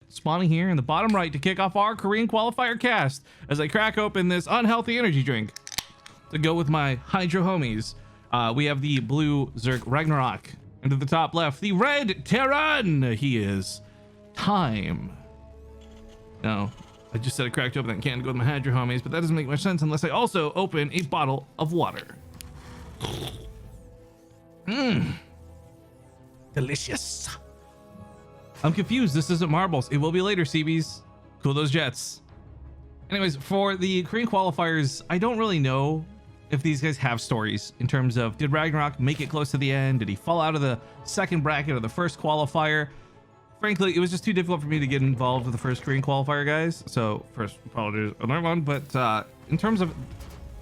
spawning here in the bottom right to kick off our Korean qualifier cast as I crack open this unhealthy energy drink to go with my Hydro homies. We have the blue Zerg RagnaroK, and to the top left, the red Terran. He is Time. No, I just said I cracked open that can to go with my Hydro homies, but that doesn't make much sense unless I also open a bottle of water. Delicious. I'm confused. This isn't marbles. It will be later, CBs. Cool those jets. Anyways, for the Korean qualifiers, I don't really know if these guys have stories in terms of, did RagnaroK make it close to the end? Did he fall out of the second bracket of the first qualifier? Frankly, it was just too difficult for me to get involved with the first Korean qualifier, guys. So first, apologies on that one. But in terms of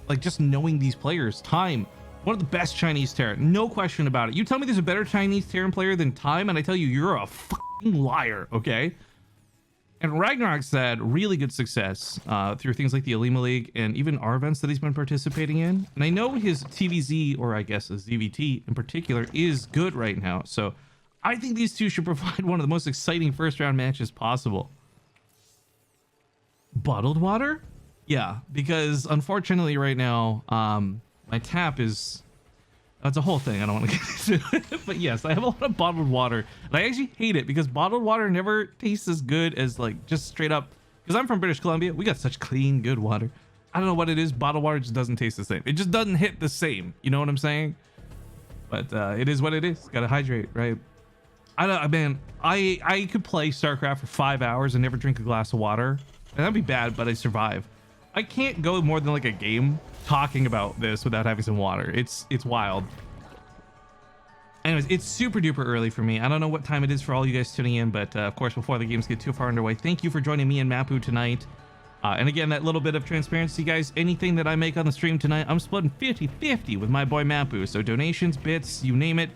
like just knowing these players, Time, one of the best Chinese Terran, no question about it. You tell me there's a better Chinese Terran player than Time, and I tell you, you're a fucking liar, okay? And RagnaroK's had really good success through things like the Alima League and even our events that he's been participating in. And I know his TvZ, or I guess a ZVT in particular, is good right now. So I think these two should provide one of the most exciting first round matches possible. Bottled water? Yeah, because unfortunately right now, my tap is, that's a whole thing. I don't want to get into it, but yes, I have a lot of bottled water, and I actually hate it because bottled water never tastes as good as like just straight up, because I'm from British Columbia. We got such clean, good water. I don't know what it is. Bottled water just doesn't taste the same. It just doesn't hit the same. You know what I'm saying? But it is what it is. Got to hydrate, right? I don't, man, I could play StarCraft for 5 hours and never drink a glass of water, and that'd be bad, but I survive. I can't go more than like a game talking about this without having some water. It's wild. Anyways, it's super duper early for me. I don't know what time it is for all you guys tuning in, but of course, before the games get too far underway, thank you for joining me and Mapu tonight. And again, that little bit of transparency, guys, anything that I make on the stream tonight, I'm splitting 50-50 with my boy Mapu. So donations, bits, you name it.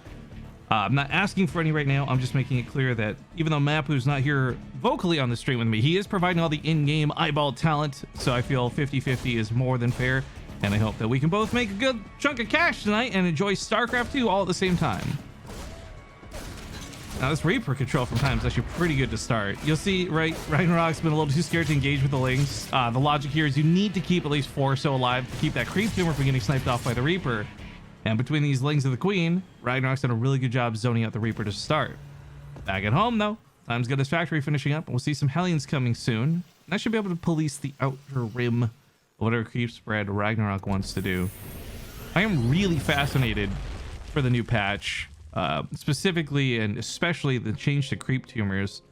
I'm not asking for any right now. I'm just making it clear that even though Mapu's not here vocally on the stream with me, he is providing all the in-game eyeball talent. So I feel 50-50 is more than fair. And I hope that we can both make a good chunk of cash tonight and enjoy StarCraft 2 all at the same time. Now this Reaper control from Time is actually pretty good to start. You'll see, right, RagnaroK's been a little too scared to engage with the Lings. The logic here is you need to keep at least 4 so alive to keep that creep tumor from getting sniped off by the Reaper. And between these Lings of the Queen, RagnaroK's done a really good job zoning out the Reaper to start. Back at home, though, Time's got his factory finishing up, and we'll see some Hellions coming soon. And I should be able to police the outer rim of whatever creep spread RagnaroK wants to do. I am really fascinated for the new patch, specifically and especially the change to creep tumors.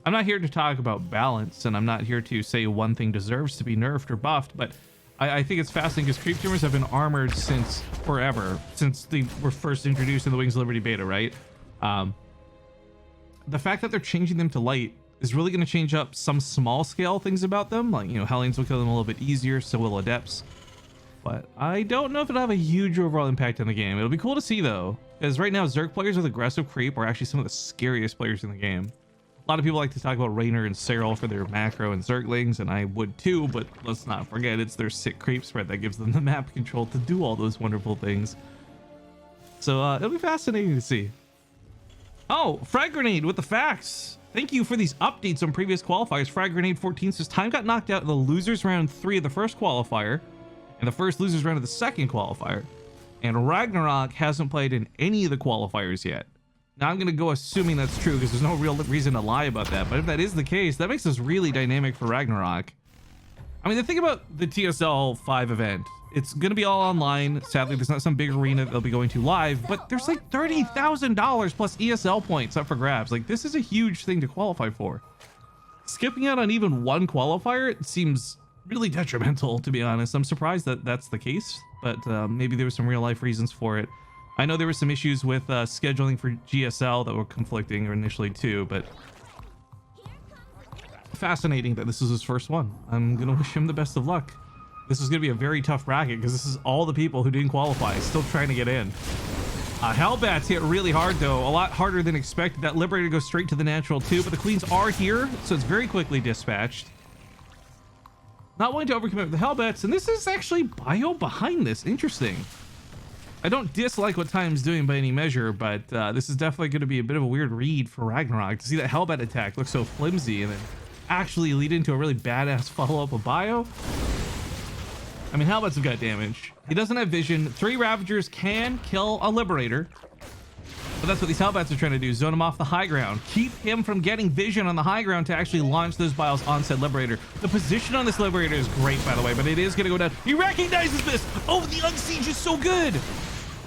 I'm not here to talk about balance, and I'm not here to say one thing deserves to be nerfed or buffed, but I think it's fascinating because creep tumors have been armored since forever, since they were first introduced in the Wings of Liberty beta, right? The fact that they're changing them to light is really going to change up some small scale things about them, like, you know, Hellions will kill them a little bit easier, so will Adepts. But I don't know if it'll have a huge overall impact on the game. It'll be cool to see though, because right now Zerg players with aggressive creep are actually some of the scariest players in the game. A lot of people like to talk about Raynor and Cyril for their macro and Zerglings, and I would too, but let's not forget it's their sick creep spread that gives them the map control to do all those wonderful things. So it'll be fascinating to see. Oh, Frag Grenade with the facts. Thank you for these updates on previous qualifiers. Frag Grenade 14 says Time got knocked out in the losers round 3 of the first qualifier and the first losers round of the second qualifier. And RagnaroK hasn't played in any of the qualifiers yet. Now I'm going to go assuming that's true because there's no real reason to lie about that. But if that is the case, that makes this really dynamic for RagnaroK. I mean, the thing about the TSL 5 event, it's going to be all online. Sadly, there's not some big arena that they'll be going to live, but there's like $30,000 plus ESL points up for grabs. Like, this is a huge thing to qualify for. Skipping out on even one qualifier, it seems really detrimental, to be honest. I'm surprised that that's the case, but maybe there were some real life reasons for it. I know there were some issues with scheduling for GSL that were conflicting initially too, but fascinating that this is his first one. I'm gonna wish him the best of luck. This is gonna be a very tough bracket because this is all the people who didn't qualify still trying to get in. Hellbats hit really hard though, a lot harder than expected. That Liberator goes straight to the natural too, but the Queens are here, so it's very quickly dispatched. Not wanting to overcommit with the Hellbats, and this is actually bio behind this. Interesting. I don't dislike what Time's doing by any measure, but this is definitely going to be a bit of a weird read for RagnaroK to see that Hellbat attack look so flimsy and then actually lead into a really badass follow-up of bio. I mean, Hellbats have got damage. He doesn't have vision. 3 Ravagers can kill a Liberator. But that's what these Hellbats are trying to do. Zone him off the high ground. Keep him from getting vision on the high ground to actually launch those bios on said Liberator. The position on this Liberator is great, by the way, but it is going to go down. He recognizes this. Oh, the Unsiege is so good.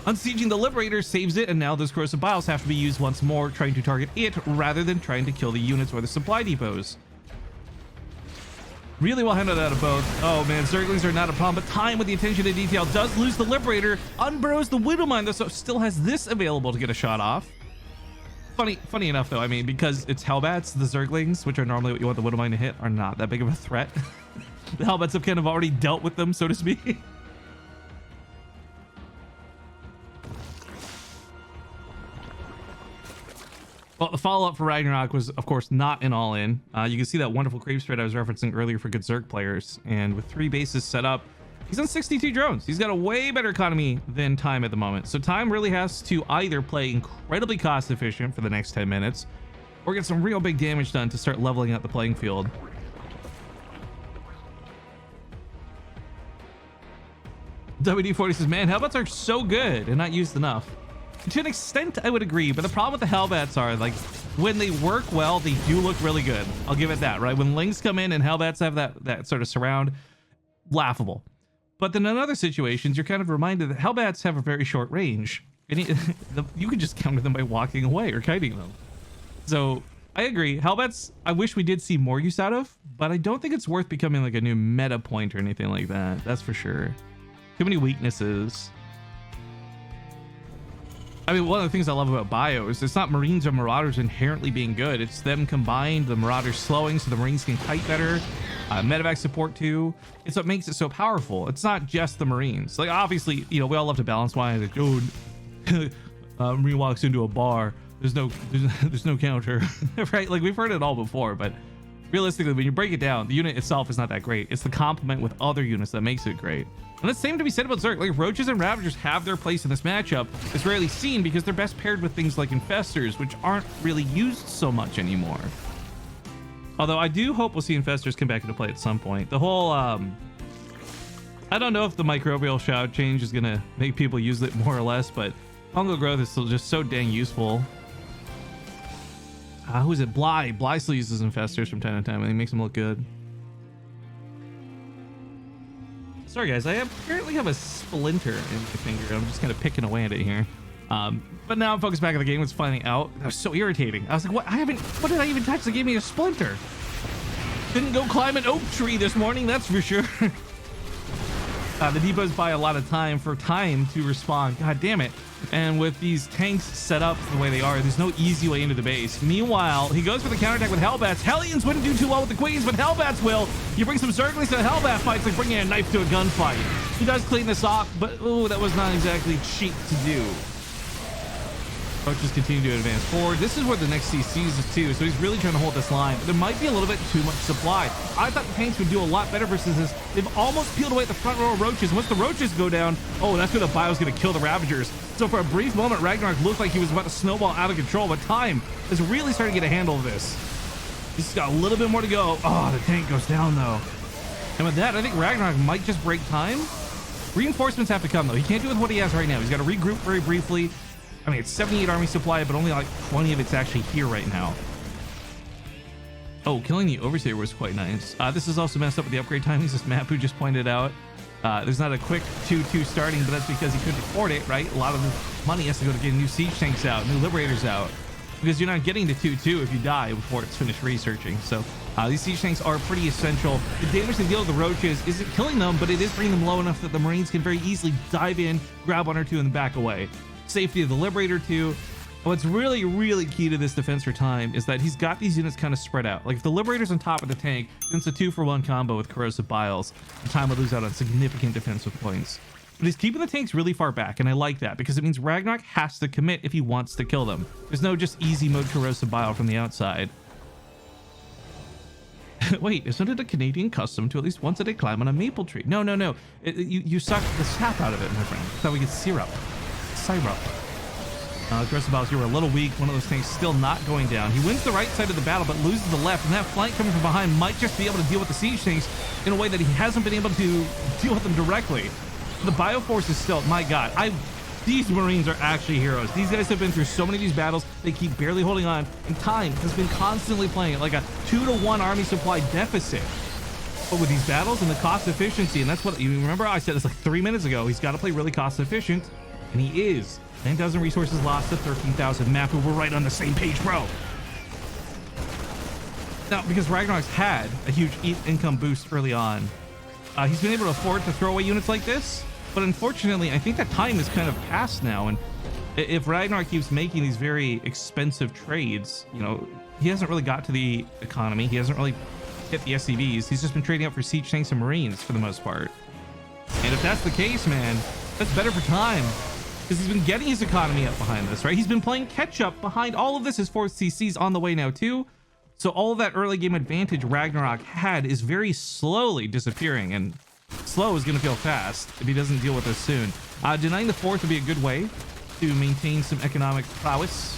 Unsieging the Liberator saves it, and now those corrosive bios have to be used once more, trying to target it rather than trying to kill the units or the supply depots. Really well handled out of both. Oh man, Zerglings are not a problem, but Time with the attention to detail does lose the Liberator, unburrows the Widowmine, though, so still has this available to get a shot off. Funny enough though, I mean, because it's Hellbats, the Zerglings, which are normally what you want the Widowmine to hit, are not that big of a threat. The Hellbats have kind of already dealt with them, so to speak. Well, the follow-up for RagnaroK was, of course, not an all-in. You can see that wonderful creep spread I was referencing earlier for good Zerg players. And with 3 bases set up, he's on 62 drones. He's got a way better economy than Time at the moment. So Time really has to either play incredibly cost-efficient for the next 10 minutes or get some real big damage done to start leveling out the playing field. WD-40 says, man, Hellbats are so good and not used enough. To an extent, I would agree, but the problem with the Hellbats are, like, when they work well, they do look really good. I'll give it that, right? When Lings come in and Hellbats have that sort of surround, laughable. But then in other situations, you're kind of reminded that Hellbats have a very short range. And you can just counter them by walking away or kiting them. So, I agree. Hellbats, I wish we did see more use out of, but I don't think it's worth becoming like a new meta point or anything like that. That's for sure. Too many weaknesses. I mean, one of the things I love about bio is it's not Marines or Marauders inherently being good. It's them combined, the Marauders slowing so the Marines can kite better, medevac support too. It's what makes it so powerful. It's not just the Marines. Like, obviously, you know, we all love to balance why, like, oh, Marine walks into a bar, there's no counter, right? Like, we've heard it all before, but realistically, when you break it down, the unit itself is not that great. It's the complement with other units that makes it great. And the same to be said about Zerg. Like, Roaches and Ravagers have their place in this matchup. It's rarely seen because they're best paired with things like Infestors, which aren't really used so much anymore. Although I do hope we'll see Infestors come back into play at some point. The whole, I don't know if the microbial shroud change is going to make people use it more or less, but fungal growth is still just so dang useful. Who is it? Bly. Bly still uses Infestors from time to time, and he makes them look good. Sorry guys, I apparently have a splinter in my finger. I'm just kind of picking away at it here. But now I'm focused back on the game. It's finding out. That was so irritating. I was like, what did I even touch that gave me a splinter? Didn't go climb an oak tree this morning, that's for sure. The depots buy a lot of time for Time to respond. God damn it. And with these tanks set up the way they are, there's no easy way into the base. Meanwhile, he goes for the counterattack with Hellbats. Hellions wouldn't do too well with the Queens, but Hellbats will. You bring some Zerglings to the Hellbat fights like bringing a knife to a gunfight. He does clean this off, but oh, that was not exactly cheap to do. Roaches continue to advance forward. This is where the next CC is too, so he's really trying to hold this line. But there might be a little bit too much supply. I thought the tanks would do a lot better versus this. They've almost peeled away at the front row of Roaches. Once the Roaches go down, oh, that's where the bio's going to kill the Ravagers. So for a brief moment, RagnaroK looked like he was about to snowball out of control, but Time is really starting to get a handle of this. He's got a little bit more to go. Oh, the tank goes down though. And with that, I think RagnaroK might just break Time. Reinforcements have to come though. He can't do with what he has right now. He's got to regroup very briefly. I mean, it's 78 army supply, but only like 20 of it's actually here right now. Oh, killing the Overseer was quite nice. This is also messed up with the upgrade timings, as Matt who just pointed out. There's not a quick 2-2 starting, but that's because he couldn't afford it, right? A lot of the money has to go to getting new siege tanks out, new liberators out, because you're not getting the 2-2 if you die before it's finished researching. So these siege tanks are pretty essential. The damage they deal with the Roaches isn't killing them, but it is bringing them low enough that the Marines can very easily dive in, grab one or two, and back away. Safety of the Liberator too. What's really, really key to this defense for Time is that he's got these units kind of spread out. Like if the Liberator's on top of the tank, then it's a 2-for-1 combo with corrosive biles. And Time will lose out on significant defensive points. But he's keeping the tanks really far back, and I like that because it means RagnaroK has to commit if he wants to kill them. There's no just easy mode corrosive bile from the outside. Wait, isn't it a Canadian custom to at least once a day climb on a maple tree? No. You suck the sap out of it, my friend. So we get syrup. Cyber. Aggressive battles here were a little weak. One of those tanks still not going down. He wins the right side of the battle, but loses the left. And that flank coming from behind might just be able to deal with the siege tanks in a way that he hasn't been able to deal with them directly. The Bioforce is still, my God, these Marines are actually heroes. These guys have been through so many of these battles. They keep barely holding on. And time has been constantly playing at like a 2-to-1 army supply deficit. But with these battles and the cost efficiency, and that's what you remember I said this like 3 minutes ago, he's got to play really cost efficient, and he is. 9,000 resources lost to 13,000. Mapu, we're right on the same page, bro. Now, because RagnaroK's had a huge income boost early on, he's been able to afford to throw away units like this. But unfortunately, I think that time is kind of past now. And if RagnaroK keeps making these very expensive trades, you know, he hasn't really got to the economy. He hasn't really hit the SCVs. He's just been trading up for siege tanks and Marines for the most part. And if that's the case, man, that's better for time. Because he's been getting his economy up behind this, right? He's been playing catch up behind all of this. His 4th CC's on the way now too. So all of that early game advantage RagnaroK had is very slowly disappearing, and slow is going to feel fast if he doesn't deal with this soon. Denying the 4th would be a good way to maintain some economic prowess.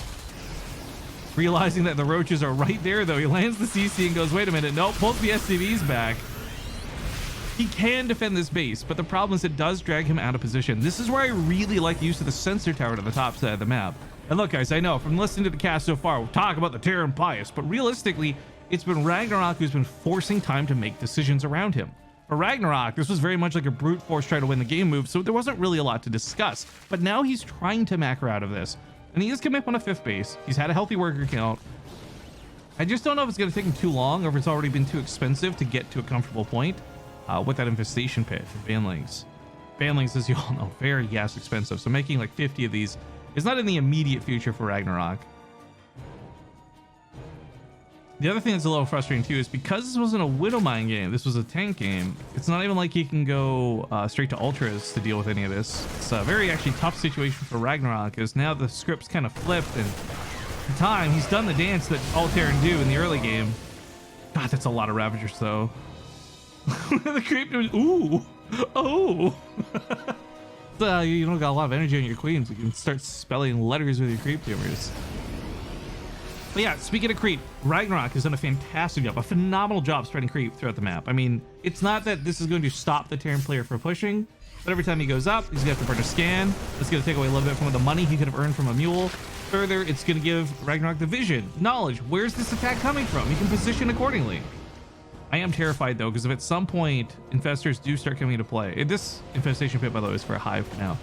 Realizing that the roaches are right there though, he lands the CC and goes, wait a minute, nope, pulls the SCVs back. He can defend this base, but the problem is it does drag him out of position. This is where I really like the use of the sensor tower to the top side of the map. And look, guys, I know from listening to the cast so far, we'll talk about the Terran bias, but realistically, it's been RagnaroK who's been forcing time to make decisions around him. For RagnaroK, this was very much like a brute force try to win the game move, so there wasn't really a lot to discuss. But now he's trying to macro out of this, and he is coming up on a 5th base. He's had a healthy worker count. I just don't know if it's going to take him too long or if it's already been too expensive to get to a comfortable point. With that infestation pit for banlings. Banlings, as you all know, very gas expensive. So making like 50 of these is not in the immediate future for RagnaroK. The other thing that's a little frustrating too is because this wasn't a Widowmine game, this was a tank game. It's not even like he can go straight to ultras to deal with any of this. It's a very actually tough situation for RagnaroK, because now the script's kind of flipped, and in time he's done the dance that all Terran do in the early game. God, that's a lot of Ravagers though. The creep doing, ooh, oh. So, you don't got a lot of energy on your queens. You can start spelling letters with your creep tumors. But yeah, speaking of creep, RagnaroK has done a fantastic job, a phenomenal job spreading creep throughout the map. I mean, it's not that this is going to stop the Terran player from pushing, but every time he goes up, he's gonna have to burn a scan. It's gonna take away a little bit from the money he could have earned from a mule. Further, it's gonna give RagnaroK the vision, knowledge. Where's this attack coming from? He can position accordingly. I am terrified though, because if at some point infestors do start coming into play, this infestation pit, by the way, is for a hive now.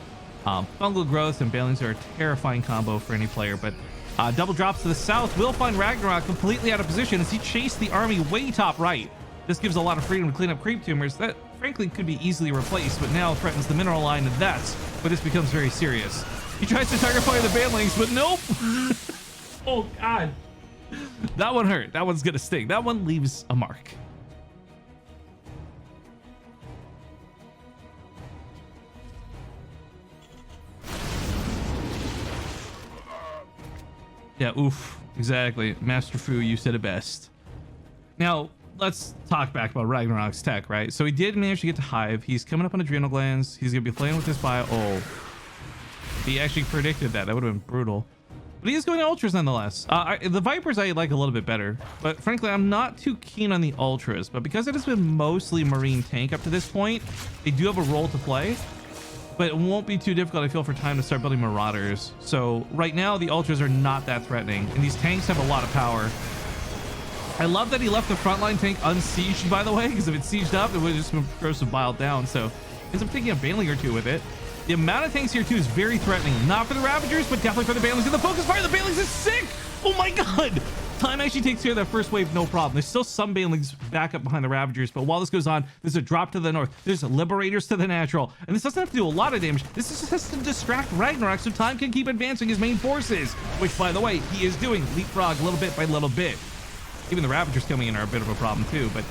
Fungal growth and banelings are a terrifying combo for any player, but double drops to the south will find RagnaroK completely out of position as he chased the army way top right. This gives a lot of freedom to clean up creep tumors that frankly could be easily replaced, but now threatens the mineral line, and that's where this becomes very serious. He tries to target fire the banelings, but nope. Oh God, that one hurt. That one's gonna sting. That one leaves a mark. Yeah, oof, exactly. Master Fu, you said it best. Now, let's talk back about RagnaroK's tech, right? So he did manage to get to Hive. He's coming up on Adrenal Glands. He's going to be playing with this bio. Oh, he actually predicted that. That would have been brutal. But he is going to Ultras nonetheless. The Vipers I like a little bit better. But frankly, I'm not too keen on the Ultras. But because it has been mostly Marine tank up to this point, they do have a role to play. But it won't be too difficult, I feel, for time to start building Marauders. So right now, the Ultras are not that threatening, and these tanks have a lot of power. I love that he left the frontline tank unsieged, by the way, because if it's sieged up, it would have just been gross and biled down. So ends up taking a Baneling or two with it. The amount of tanks here, too, is very threatening. Not for the Ravagers, but definitely for the Banelings. And the focus fire of the Banelings is sick! Oh my God! Time actually takes care of that first wave, no problem. There's still some Banelings back up behind the Ravagers, but while this goes on, there's a drop to the north. There's Liberators to the natural. And this doesn't have to do a lot of damage. This is just to distract RagnaroK so Time can keep advancing his main forces, which, by the way, he is doing. Leapfrog little bit by little bit. Even the Ravagers coming in are a bit of a problem, too, but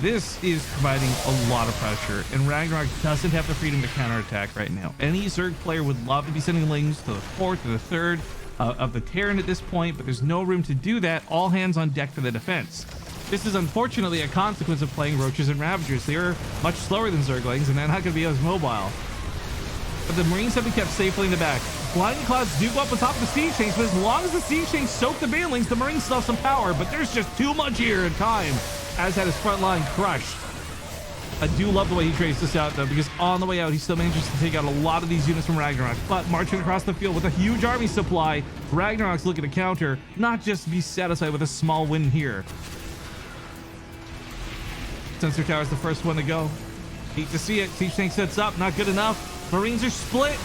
this is providing a lot of pressure, and RagnaroK doesn't have the freedom to counterattack right now. Any Zerg player would love to be sending lings to the 4th or the 3rd of the Terran at this point, but there's no room to do that. All hands on deck for the defense. This is unfortunately a consequence of playing Roaches and Ravagers. They are much slower than Zerglings, and they're not going to be as mobile. But the Marines have been kept safely in the back. Blinding clouds do go up on top of the siege tanks, but as long as the siege tanks soak the banelings, the Marines still have some power, but there's just too much here in time, as had his front line crushed. I do love the way he traced this out, though, because on the way out, he still manages to take out a lot of these units from RagnaroK. But marching across the field with a huge army supply, RagnaroK's looking to counter, not just be satisfied with a small win here. Sensor tower's the first one to go. Hate to see it. Siege tank sets up, not good enough. Marines are split.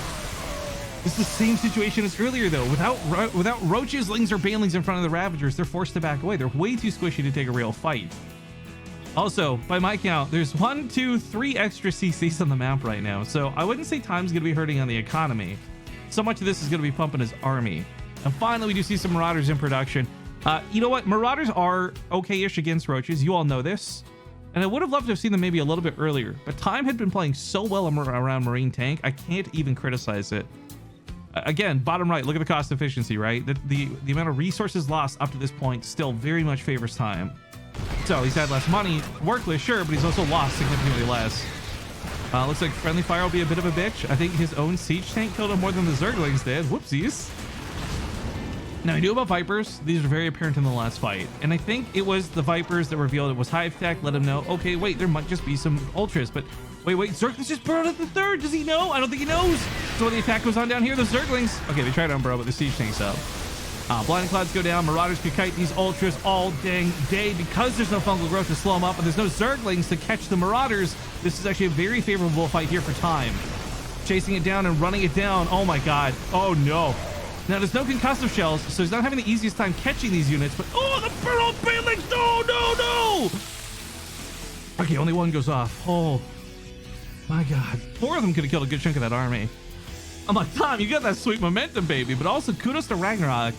It's the same situation as earlier, though. Without roaches, lings, or banelings in front of the Ravagers, they're forced to back away. They're way too squishy to take a real fight. Also, by my count, there's 1, 2, 3 extra CCs on the map right now, so I wouldn't say time's going to be hurting on the economy. So much of this is going to be pumping his army. And finally, we do see some Marauders in production. You know what? Marauders are okay-ish against roaches. You all know this. And I would have loved to have seen them maybe a little bit earlier, but time had been playing so well around Marine Tank, I can't even criticize it. Again, bottom right, look at the cost efficiency, right? The amount of resources lost up to this point still very much favors time. So he's had less money, workless, sure, but he's also lost significantly less. Looks like friendly fire will be a bit of a bitch. I think his own siege tank killed him more than the Zerglings did. Whoopsies. Now, I knew about Vipers. These are very apparent in the last fight. And I think it was the Vipers that revealed it was Hive Tech, let him know, okay, wait, there might just be some Ultras, but wait, Zerglings just burrowed at the third. Does he know? I don't think he knows. So when the attack goes on down here, the Zerglings, okay, they try to unburrow, but the siege tank's up. Blinding clouds go down. Marauders can kite these Ultras all dang day because there's no fungal growth to slow them up, and there's no Zerglings to catch the Marauders. This is actually a very favorable fight here for time. Chasing it down and running it down. Oh my god. Oh no. Now there's no concussive shells, so he's not having the easiest time catching these units, but oh, the burrowed banelings. No. Okay, only one goes off. Oh my god. 4 of them could have killed a good chunk of that army. I'm like, Tom, you got that sweet momentum, baby. But also kudos to RagnaroK.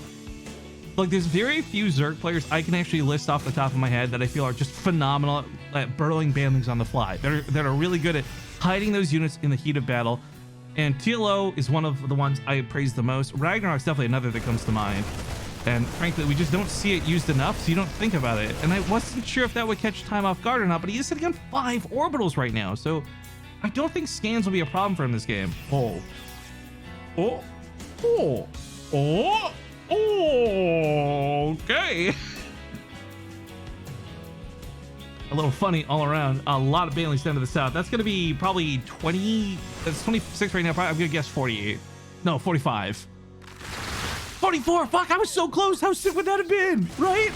Like, there's very few Zerg players I can actually list off the top of my head that I feel are just phenomenal at burrowing banelings on the fly. That are really good at hiding those units in the heat of battle. And TLO is one of the ones I praise the most. RagnaroK's definitely another that comes to mind. And frankly, we just don't see it used enough, so you don't think about it. And I wasn't sure if that would catch time off guard or not, but he is sitting on 5 orbitals right now. So I don't think scans will be a problem for him this game. Okay. A little funny all around. A lot of banelings down to the south. That's going to be probably 20. That's 26 right now. Probably, I'm going to guess 48. No, 45. 44. Fuck, I was so close. How sick would that have been? Right?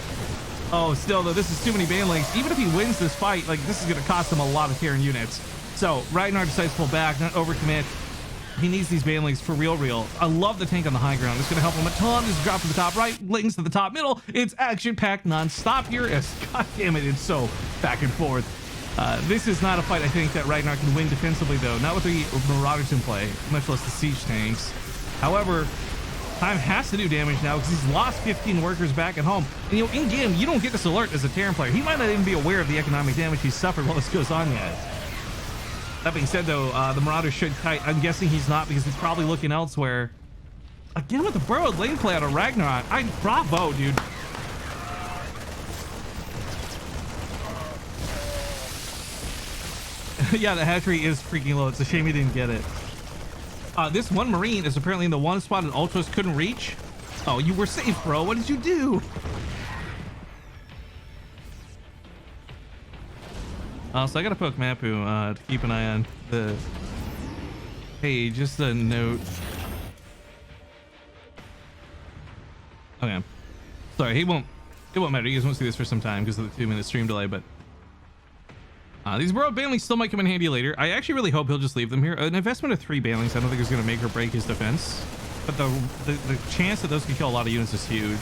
Oh, still, though, this is too many banelings. Even if he wins this fight, like, this is going to cost him a lot of Terran units. So, Ragnar decides to pull back, not overcommit. He needs these banelings for real. I love the tank on the high ground. It's going to help him a ton. This drop to the top right, lings to the top middle. It's action-packed non-stop here. As, God damn it, it's so back and forth. This is not a fight I think that Ragnar can win defensively, though. Not with the Marauders in play, much less the siege tanks. However, time has to do damage now because he's lost 15 workers back at home. And, you know, in-game, you don't get this alert as a Terran player. He might not even be aware of the economic damage he's suffered while this goes on yet. That being said, though, the Marauders should kite. I'm guessing he's not because he's probably looking elsewhere. Again with the burrowed lane play out of RagnaroK. Bravo, dude. Yeah, the hatchery is freaking low. It's a shame he didn't get it. This one Marine is apparently in the one spot and Ultras couldn't reach. Oh, you were safe, bro. What did you do? So I gotta poke Mapu to keep an eye on the. Hey, just a note. Okay, sorry, it won't matter. You guys won't see this for some time because of the 2-minute stream delay, but these burrowed banelings still might come in handy later. I actually really hope he'll just leave them here. An investment of 3 banelings I don't think is going to make or break his defense, but the chance that those could kill a lot of units is huge.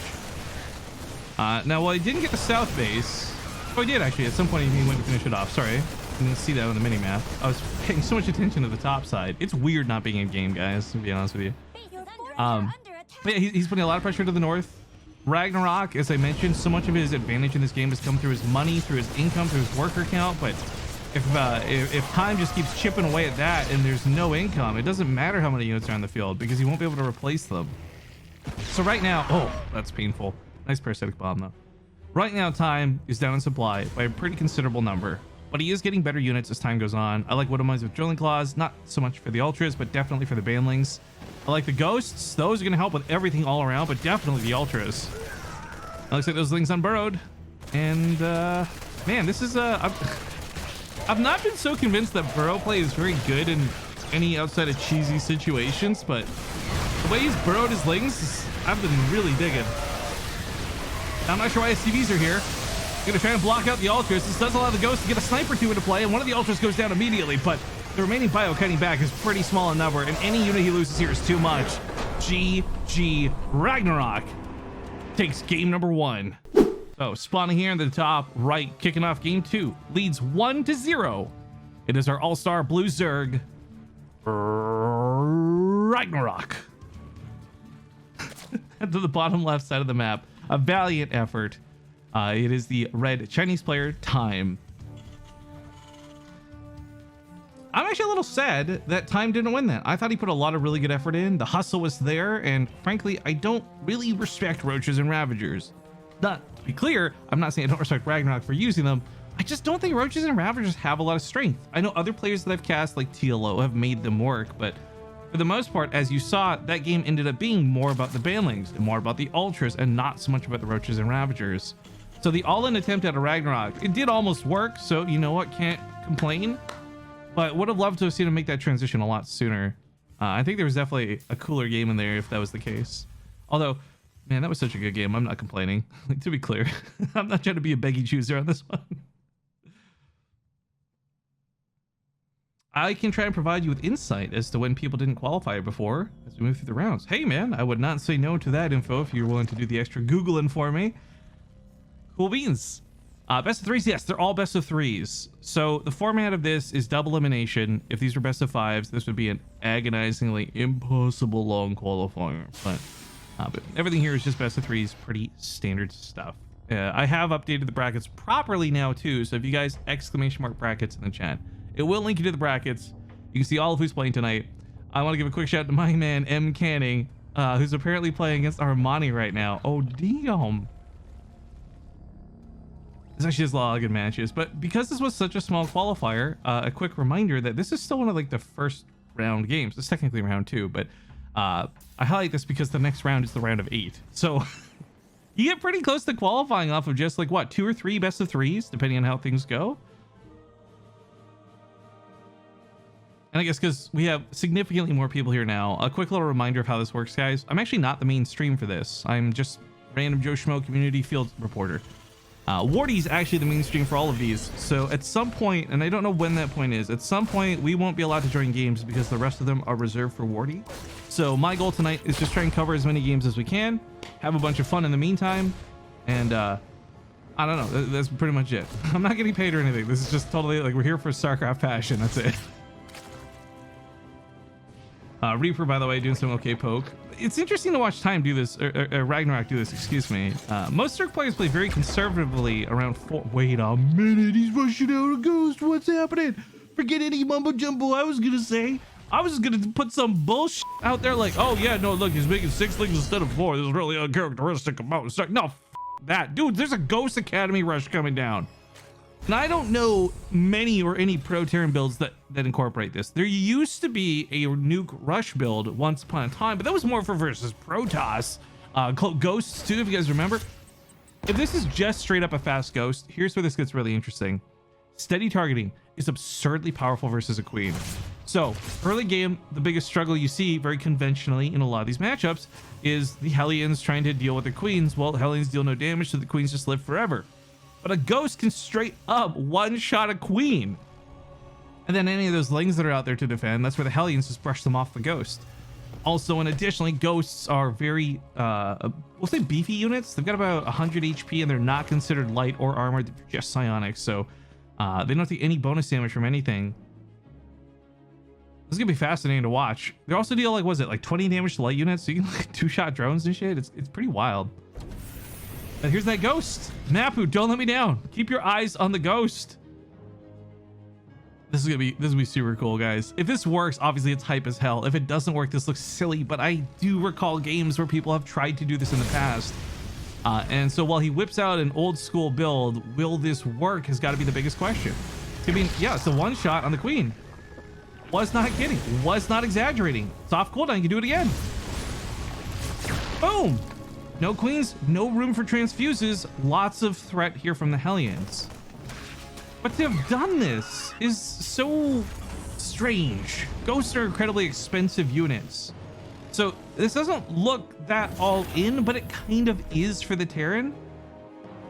Now, while he didn't get the south base. Oh, he did actually. At some point, he went to finish it off. Sorry, I didn't see that on the mini map. I was paying so much attention to the top side. It's weird not being in game, guys, to be honest with you. But yeah, he's putting a lot of pressure to the north. RagnaroK, as I mentioned, so much of his advantage in this game has come through his money, through his income, through his worker count. But if time just keeps chipping away at that and there's no income, it doesn't matter how many units are on the field because he won't be able to replace them. So right now, oh, that's painful. Nice parasitic bomb though. Right now, time is down in supply by a pretty considerable number. but he is getting better units as time goes on. I like what reminds with drilling claws, not so much for the ultras, but definitely for the banlings. I like the ghosts. Those are going to help with everything all around, but definitely the ultras. It looks like those things unburrowed. And man, this is I've not been so convinced that burrow play is very good in any outside of cheesy situations, but the way he's burrowed his lings, I've been really digging. I'm not sure why SCVs are here. Gonna try and block out the ultras. This does allow the ghost to get a sniper two into play, and one of the ultras goes down immediately, but the remaining bio cutting back is pretty small in number, and any unit he loses here is too much. GG RagnaroK takes game number 1. So spawning here in the top right, kicking off game 2, leads 1-0. It is our all-star blue Zerg, RagnaroK. To the bottom left side of the map, a valiant effort. It is the red Chinese player Time. I'm actually a little sad that Time didn't win that. I thought he put a lot of really good effort in. The hustle was there, and frankly, I don't really respect Roaches and Ravagers. Not to be clear, I'm not saying I don't respect RagnaroK for using them. I just don't think Roaches and Ravagers have a lot of strength. I know other players that I've cast like TLO have made them work, but for the most part, as you saw, that game ended up being more about the banlings and more about the ultras and not so much about the Roaches and Ravagers. So the all-in attempt at a RagnaroK, it did almost work, so you know what, can't complain. But would have loved to have seen him make that transition a lot sooner. I think there was definitely a cooler game in there if that was the case. Although, man, that was such a good game. I'm not complaining. To be clear, I'm not trying to be a beggy chooser on this one. I can try and provide you with insight as to when people didn't qualify before as we move through the rounds. Hey, man, I would not say no to that info if you're willing to do the extra Googling for me. Cool beans. Best of threes, yes, they're all best of threes. So the format of this is double elimination. If these were best of fives, this would be an agonizingly impossible long qualifier. But everything here is just best of threes, pretty standard stuff. I have updated the brackets properly now too. So if you guys exclamation mark brackets in the chat, it will link you to the brackets. You can see all of who's playing tonight. I want to give a quick shout out to my man M Canning, who's apparently playing against Armani right now. Oh damn. This actually has a lot of good matches, but because this was such a small qualifier, a quick reminder that this is still one of like the first round games. It's technically round 2, but I highlight this because the next round is the round of 8. So you get pretty close to qualifying off of just like what, 2 or 3 best of threes, depending on how things go. And I guess because we have significantly more people here now, a quick little reminder of how this works, guys. I'm actually not the main stream for this. I'm just random Joe Schmo community field reporter. Wardy's actually the main stream for all of these. So at some point, and I don't know when that point is, at some point we won't be allowed to join games because the rest of them are reserved for Wardy. So my goal tonight is just try and cover as many games as we can, have a bunch of fun in the meantime, and I don't know, that's pretty much it. I'm not getting paid or anything. This is just totally like we're here for StarCraft passion. That's it. Reaper, by the way, doing some okay poke. It's interesting to watch Time do this, or RagnaroK do this, excuse me. Most Zerg players play very conservatively around 4. Wait a minute, he's rushing out a ghost. What's happening? Forget any mumbo jumbo I was gonna say. I was gonna put some bullshit out there like, oh yeah, no, look, he's making 6 lings instead of 4. This is really uncharacteristic of Mountain Star. No, that. Dude, there's a Ghost Academy rush coming down. And I don't know many or any Pro Terran builds that incorporate this. There used to be a nuke rush build once upon a time, but that was more for versus Protoss. Ghosts too, if you guys remember. If this is just straight up a fast ghost, here's where this gets really interesting. Steady targeting is absurdly powerful versus a queen. So early game, the biggest struggle you see very conventionally in a lot of these matchups is the Hellions trying to deal with the queens. Well, Hellions deal no damage, so the queens just live forever. But a ghost can straight up one-shot a queen. And then any of those lings that are out there to defend, that's where the Hellions just brush them off the ghost. Also, and additionally, ghosts are very, we'll say beefy units. They've got about 100 HP and they're not considered light or armored, they're just psionics. So they don't take any bonus damage from anything. This is gonna be fascinating to watch. They also deal like, was it like 20 damage to light units? So you can like 2-shot drones and shit. It's pretty wild. And here's that ghost. Napu, don't let me down. Keep your eyes on the ghost. This is gonna be super cool, guys. If this works, obviously it's hype as hell. If it doesn't work, this looks silly, but I do recall games where people have tried to do this in the past. And so while he whips out an old school build, will this work has got to be the biggest question. I mean, yeah, it's a one shot on the queen. Was not kidding. Was not exaggerating. Soft cooldown. You can do it again. Boom. No queens. No room for transfuses. Lots of threat here from the Hellions. But to have done this is so strange. Ghosts are incredibly expensive units. So this doesn't look that all in, but it kind of is for the Terran.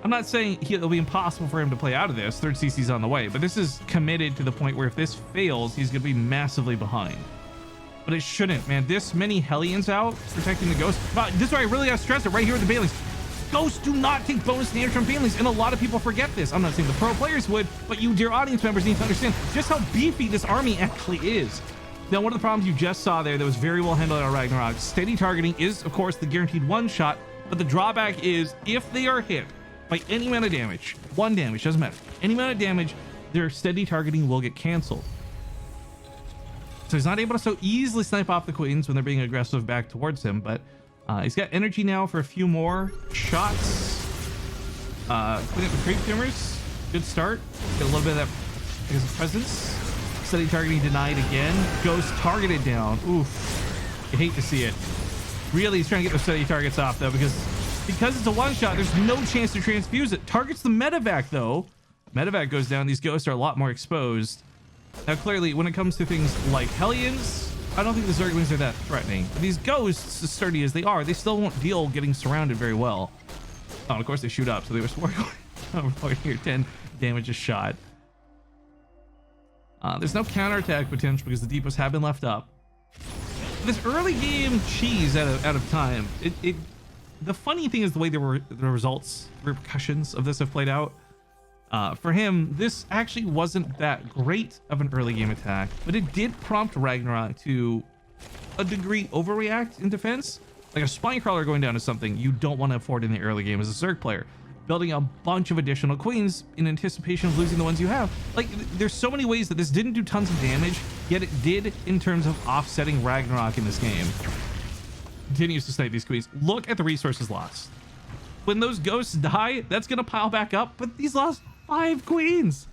I'm not saying it'll be impossible for him to play out of this. Third CC's on the way, but this is committed to the point where if this fails, he's going to be massively behind. But it shouldn't, man. This many Hellions out protecting the Ghost. This is why I really got to stress it right here with the Banelings. Ghosts do not take bonus damage from Banelings, and a lot of people forget this. I'm not saying the pro players would, but you, dear audience members, need to understand just how beefy this army actually is. Now, one of the problems you just saw there that was very well handled on RagnaroK, steady targeting is, of course, the guaranteed one shot, but the drawback is if they are hit by any amount of damage, one damage, doesn't matter, any amount of damage, their steady targeting will get canceled. So he's not able to so easily snipe off the queens when they're being aggressive back towards him, but he's got energy now for a few more shots. Clean up the creep tumors, good start. Get a little bit of that because of presence. Steady targeting denied again. Ghost targeted down. Oof. I hate to see it. Really, he's trying to get those steady targets off though, because it's a one shot, there's no chance to transfuse it. Targets the medevac though. Medevac goes down. These ghosts are a lot more exposed. Now clearly, when it comes to things like Hellions, I don't think the Zerglings are that threatening. These ghosts, as sturdy as they are, they still won't deal getting surrounded very well. Oh, and of course they shoot up, so they were smart over here. 10 damage a shot. There's no counterattack potential because the depots have been left up. This early game cheese out of time. The funny thing is the way the results, repercussions of this have played out. For him, this actually wasn't that great of an early game attack, but it did prompt RagnaroK to a degree overreact in defense. Like a spine crawler going down is something you don't want to afford in the early game as a Zerg player. Building a bunch of additional queens in anticipation of losing the ones you have. Like, there's so many ways that this didn't do tons of damage, yet it did in terms of offsetting RagnaroK in this game. Continues to snipe these queens. Look at the resources lost. When those ghosts die, that's gonna pile back up, but these lost 5 queens.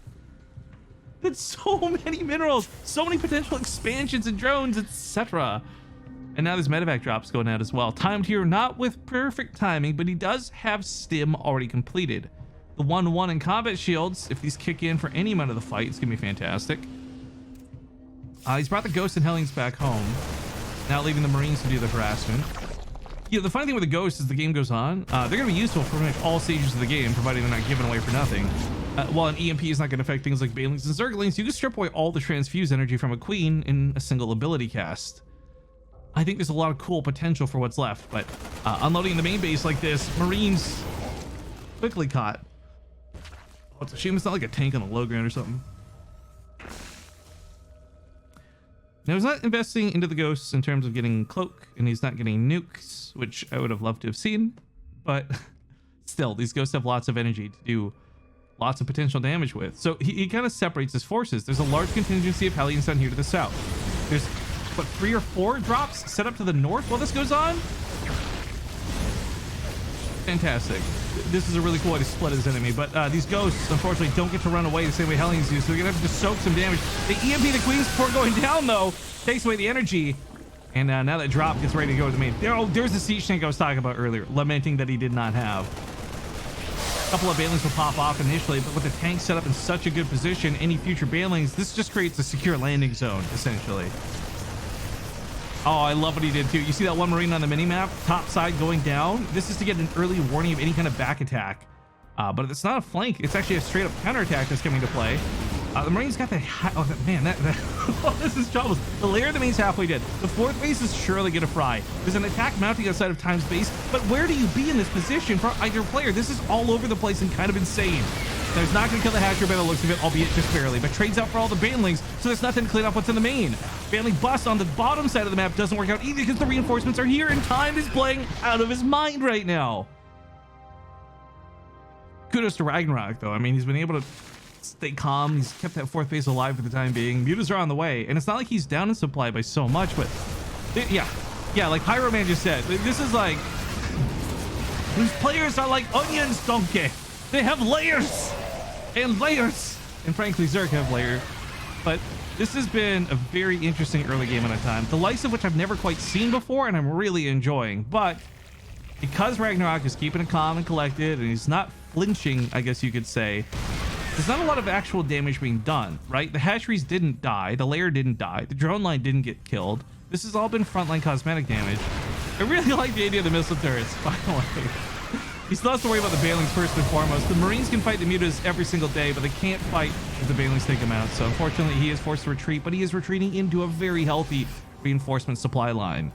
That's so many minerals, so many potential expansions and drones, etc. And now there's medevac drops going out as well. Timed here, not with perfect timing, but he does have stim already completed. The 1-1 in combat shields, if these kick in for any amount of the fight, it's gonna be fantastic. He's brought the ghosts and Hellions back home, now leaving the Marines to do the harassment. Yeah, the funny thing with the ghosts as the game goes on, they're gonna be useful for pretty much all stages of the game, providing they're not given away for nothing. While an EMP is not gonna affect things like Banelings and Zerglings, you can strip away all the transfuse energy from a queen in a single ability cast. I think there's a lot of cool potential for what's left, but unloading the main base like this, Marines quickly caught. Oh, it's a shame it's not like a tank on the low ground or something. Now he's not investing into the ghosts in terms of getting cloak, and he's not getting nukes, which I would have loved to have seen, but still, these ghosts have lots of energy to do lots of potential damage with. So he kind of separates his forces. There's a large contingency of Hellions down here to the south. There's what, 3 or 4 drops set up to the north while this goes on? Fantastic. This is a really cool way to split his enemy, but these ghosts, unfortunately, don't get to run away the same way Hellions do, so you're gonna have to just soak some damage. They EMP the queens before going down, though. Takes away the energy, and now that drop gets ready to go to the main. There's the siege tank I was talking about earlier, lamenting that he did not have. A couple of Banelings will pop off initially, but with the tank set up in such a good position, any future Banelings, this just creates a secure landing zone, essentially. Oh, I love what he did too. You see that one Marine on the mini-map, top side going down? This is to get an early warning of any kind of back attack. But it's not a flank, it's actually a straight up counterattack that's coming to play. The Marine's got that, oh man, oh, this is trouble. The layer of the main's halfway dead. The 4th base is surely gonna fry. There's an attack mounting outside of Time's base, but where do you be in this position for either player? This is all over the place and kind of insane. Now, he's not gonna kill the Hatcher by the looks of it, albeit just barely, but trades out for all the Banelings, so there's nothing to clean up what's in the main. Baneling bust on the bottom side of the map doesn't work out either because the reinforcements are here and Time is playing out of his mind right now. Kudos to RagnaroK though. I mean, he's been able to stay calm. He's kept that 4th base alive for the time being. Mutas are on the way, and it's not like he's down in supply by so much, but yeah, like Pyro Man just said, this is like, these players are like onions, donkey. They have layers and layers and frankly Zerg later. But this has been a very interesting early game at a time, the likes of which I've never quite seen before, and I'm really enjoying. But because RagnaroK is keeping it calm and collected, and he's not flinching, I guess you could say, there's not a lot of actual damage being done, right? The hatcheries didn't die, the lair didn't die, the drone line didn't get killed. This has all been frontline cosmetic damage. I really like the idea of the missile turrets, finally. He still has to worry about the Banelings first and foremost. The Marines can fight the mutas every single day, but they can't fight if the Banelings take him out. So unfortunately, he is forced to retreat, but he is retreating into a very healthy reinforcement supply line.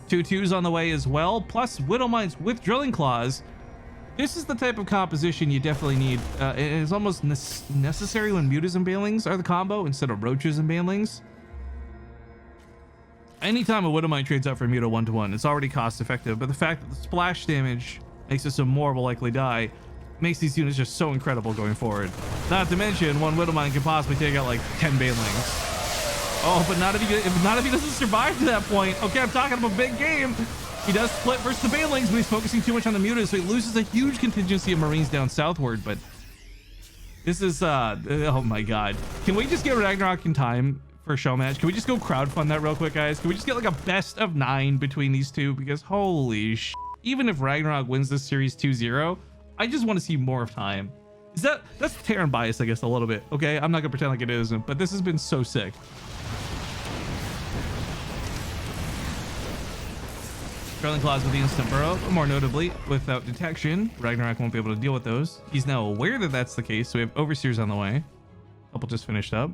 2-2s on the way as well, plus Widow Mines with Drilling Claws. This is the type of composition you definitely need. It is almost necessary when mutas and Banelings are the combo instead of roaches and Banelings. Anytime a Widow Mine trades out for Muta 1-to-1, it's already cost effective, but the fact that the splash damage makes it so more will likely die makes these units just so incredible going forward. Not to mention, one Widow Mine can possibly take out like 10 Banelings. Oh, but not if he doesn't survive to that point. Okay, I'm talking about a big game. He does split versus the Banelings, but he's focusing too much on the mutas, so he loses a huge contingency of Marines down southward. But this is oh my god. Can we just get RagnaroK in time for a show match? Can we just go crowdfund that real quick, guys? Can we just get like a best of 9 between these two? Because holy sh, even if RagnaroK wins this series 2-0, I just want to see more of time. That's Terran bias, I guess, a little bit. Okay, I'm not gonna pretend like it isn't, but this has been so sick. Drilling Claws with the instant burrow, but more notably, without detection, RagnaroK won't be able to deal with those. He's now aware that that's the case, so we have Overseers on the way. Couple just finished up.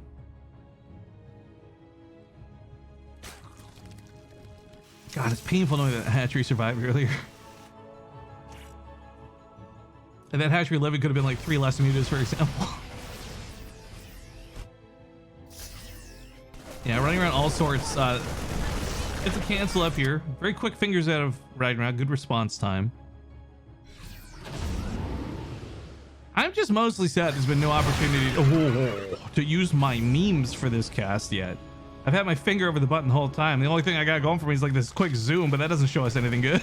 God, it's painful knowing that hatchery survived earlier. And that hatchery living could have been like 3 less mutas, for example. Yeah, running around all sorts. It's a cancel up here. Very quick fingers out of RagnaroK. Good response time. I'm just mostly sad there's been no opportunity to use my memes for this cast yet. I've had my finger over the button the whole time. The only thing I got going for me is like this quick zoom, but that doesn't show us anything good.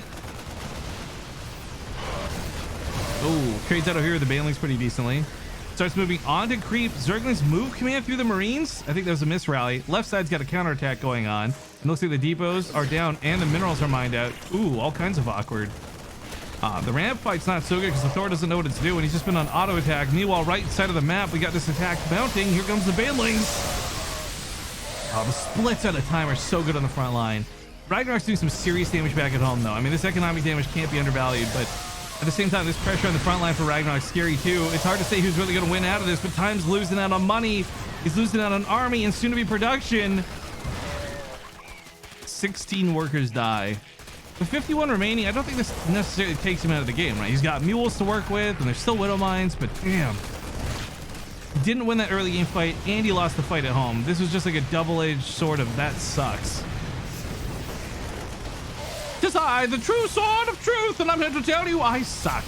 Oh, trades out of here with the Banelings pretty decently. Starts moving on to creep. Zerglings move command through the Marines. I think that was a miss rally. Left side's got a counterattack going on. It looks like the depots are down and the minerals are mined out. Ooh, all kinds of awkward. The ramp fight's not so good because the Thor doesn't know what it's doing. He's just been on auto attack. Meanwhile, right side of the map, we got this attack mounting. Here comes the Banelings. The splits at a time are so good on the front line. RagnaroK's doing some serious damage back at home, though. I mean, this economic damage can't be undervalued, but at the same time, this pressure on the front line for RagnaroK's scary too. It's hard to say who's really going to win out of this, but Time's losing out on money. He's losing out on army and soon-to-be production. 16 workers die. With 51 remaining, I don't think this necessarily takes him out of the game, right? He's got mules to work with, and there's still Widow Mines, but damn. He didn't win that early game fight, and he lost the fight at home. This was just like a double-edged sword of that sucks. 'Tis I, the true sword of truth, and I'm here to tell you I suck.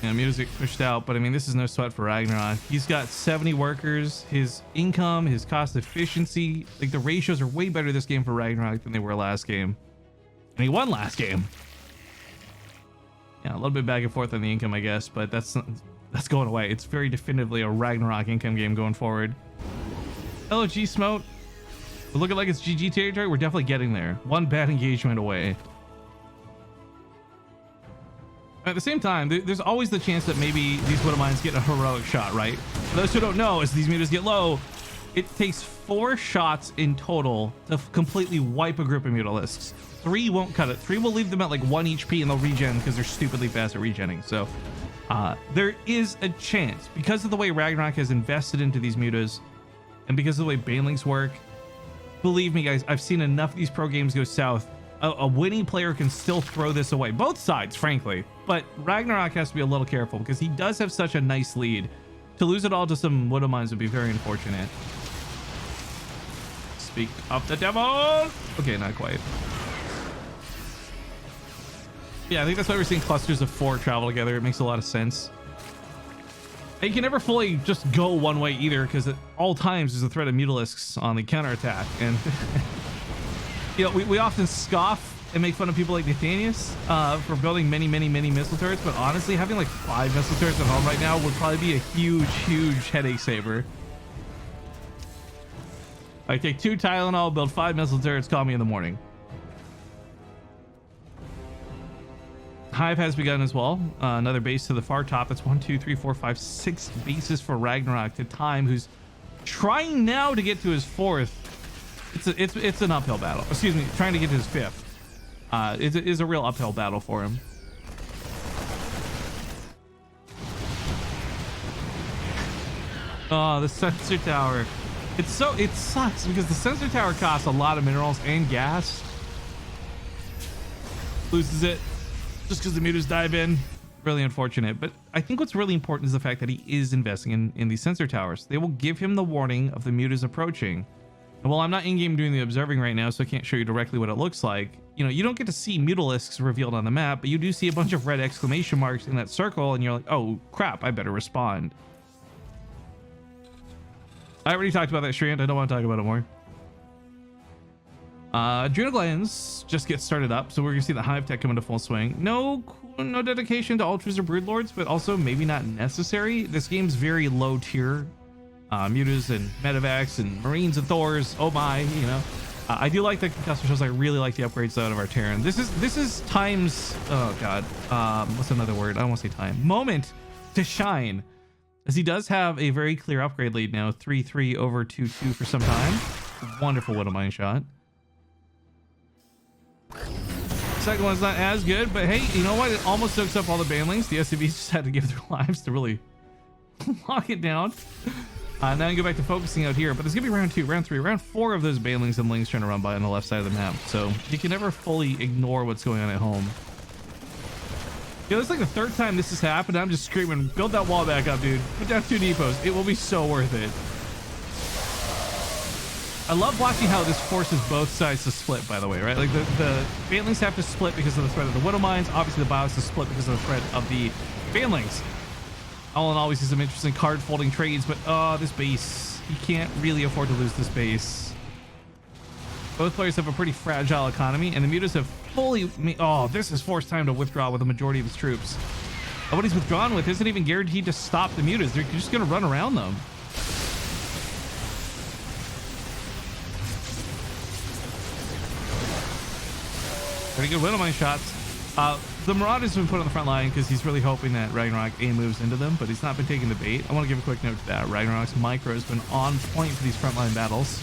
Yeah, music pushed out, but I mean, this is no sweat for RagnaroK. He's got 70 workers. His income, his cost efficiency, like the ratios are way better this game for RagnaroK than they were last game. And he won last game. Yeah, a little bit back and forth on the income, I guess, but that's going away. It's very definitively a RagnaroK income game going forward. LOG Smote. We're looking like it's GG territory. We're definitely getting there. One bad engagement away. At the same time, there's always the chance that maybe these Widow Mines get a heroic shot, right? For those who don't know, as these mutas get low, it takes 4 shots in total to completely wipe a group of Mutalisks. 3 won't cut it. 3 will leave them at like 1 HP and they'll regen because they're stupidly fast at regenning. So there is a chance, because of the way RagnaroK has invested into these mutas and because of the way Banelings work. Believe me, guys, I've seen enough of these pro games go south. A winning player can still throw this away. Both sides, frankly. But RagnaroK has to be a little careful because he does have such a nice lead. To lose it all to some Widow Mines would be very unfortunate. Speak of the devil! Okay, not quite. Yeah, I think that's why we're seeing clusters of 4 travel together. It makes a lot of sense. And you can never fully just go one way either, because at all times there's a threat of Mutalisks on the counterattack. And you know, we often scoff and make fun of people like Nathanius for building many missile turrets, but honestly, having like 5 missile turrets at home right now would probably be a huge headache saver. I take 2 Tylenol, build 5 missile turrets, call me in the morning. Hive has begun as well. Another base to the far top. That's 1, 2, 3, 4, 5, 6 bases for RagnaroK to Time, who's trying now to get to his 4th. It's an uphill battle. Excuse me, trying to get to his 5th. It is a real uphill battle for him. Oh, the sensor tower. It sucks because the sensor tower costs a lot of minerals and gas. Loses it just because the mutas dive in. Really unfortunate. But I think what's really important is the fact that he is investing in these sensor towers. They will give him the warning of the mutas approaching. And while I'm not in-game doing the observing right now, so I can't show you directly what it looks like, you know, you don't get to see mutalisks revealed on the map, but you do see a bunch of red exclamation marks in that circle, and you're like, oh crap, I better respond. I already talked about that strand. I don't want to talk about it more. Adrenal glands just get started up, so we're gonna see the hive tech come into full swing. No dedication to ultras or broodlords, but also maybe not necessary. This game's very low tier. Mutas and medevacs and marines and thors. Oh my, you know. I do like the concussor shells. I really like the upgrades out of our Terran. This is Time's, oh god, what's another word? I don't want to say time. Moment to shine, as he does have a very clear upgrade lead now, 3-3 over 2-2 for some time. Wonderful Widow Mine shot. Second one's not as good, but hey, you know what? It almost soaks up all the banelings. The SCVs just had to give their lives to really lock it down. Now you go back to focusing out here, but there's gonna be round 2, round 3, round 4 of those banelings and lings trying to run by on the left side of the map. So you can never fully ignore what's going on at home. You know, it's like the 3rd time this has happened. I'm just screaming, build that wall back up, dude. Put down 2 depots. It will be so worth it. I love watching how this forces both sides to split, by the way, right? Like the banelings have to split because of the threat of the Widow Mines. Obviously the bios to split because of the threat of the banelings. All in all, we see some interesting card folding trades, but this base, you can't really afford to lose this base. Both players have a pretty fragile economy, and the mutas have fully this is forced time to withdraw with the majority of his troops. And what he's withdrawn with isn't even guaranteed to stop the mutas. They're just going to run around them. Pretty good Widow Mine shots. The Marauders have been put on the front line because he's really hoping that RagnaroK A moves into them, but he's not been taking the bait. I want to give a quick note to that. RagnaroK's micro has been on point for these frontline battles.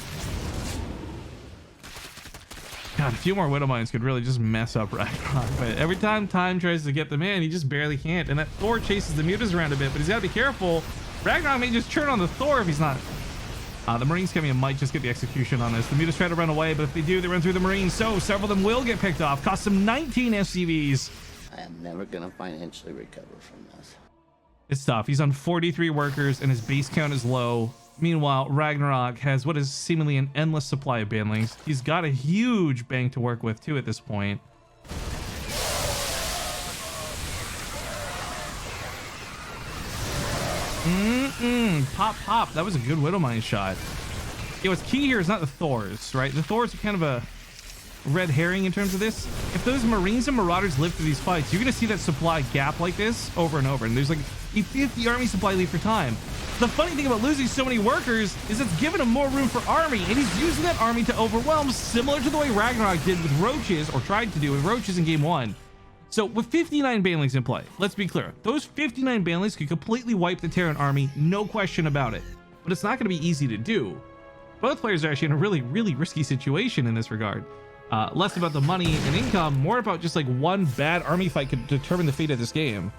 God, a few more Widow Mines could really just mess up RagnaroK, but every time Time tries to get them in, he just barely can't. And that Thor chases the mutas around a bit, but he's got to be careful. RagnaroK may just turn on the Thor if he's not. The Marines coming in might just get the execution on this. The mutas try to run away, but if they do, they run through the Marines. So several of them will get picked off. Cost them 19 SCVs. I am never going to financially recover from this. It's tough. He's on 43 workers and his base count is low. Meanwhile, RagnaroK has what is seemingly an endless supply of banlings. He's got a huge bank to work with too at this point. Pop. That was a good Widow Mine shot. You know, what's key here is not the Thors, right? The Thors are kind of a red herring in terms of this. If those Marines and Marauders live through these fights, you're going to see that supply gap like this over and over. And there's like a 50 army supply lead for Time. The funny thing about losing so many workers is it's given him more room for army, and he's using that army to overwhelm, similar to the way RagnaroK did with roaches, or tried to do with roaches in game 1. So with 59 banelings in play, let's be clear, those 59 banelings could completely wipe the Terran army, no question about it. But it's not going to be easy to do. Both players are actually in a really risky situation in this regard. Less about the money and income, more about just like one bad army fight could determine the fate of this game.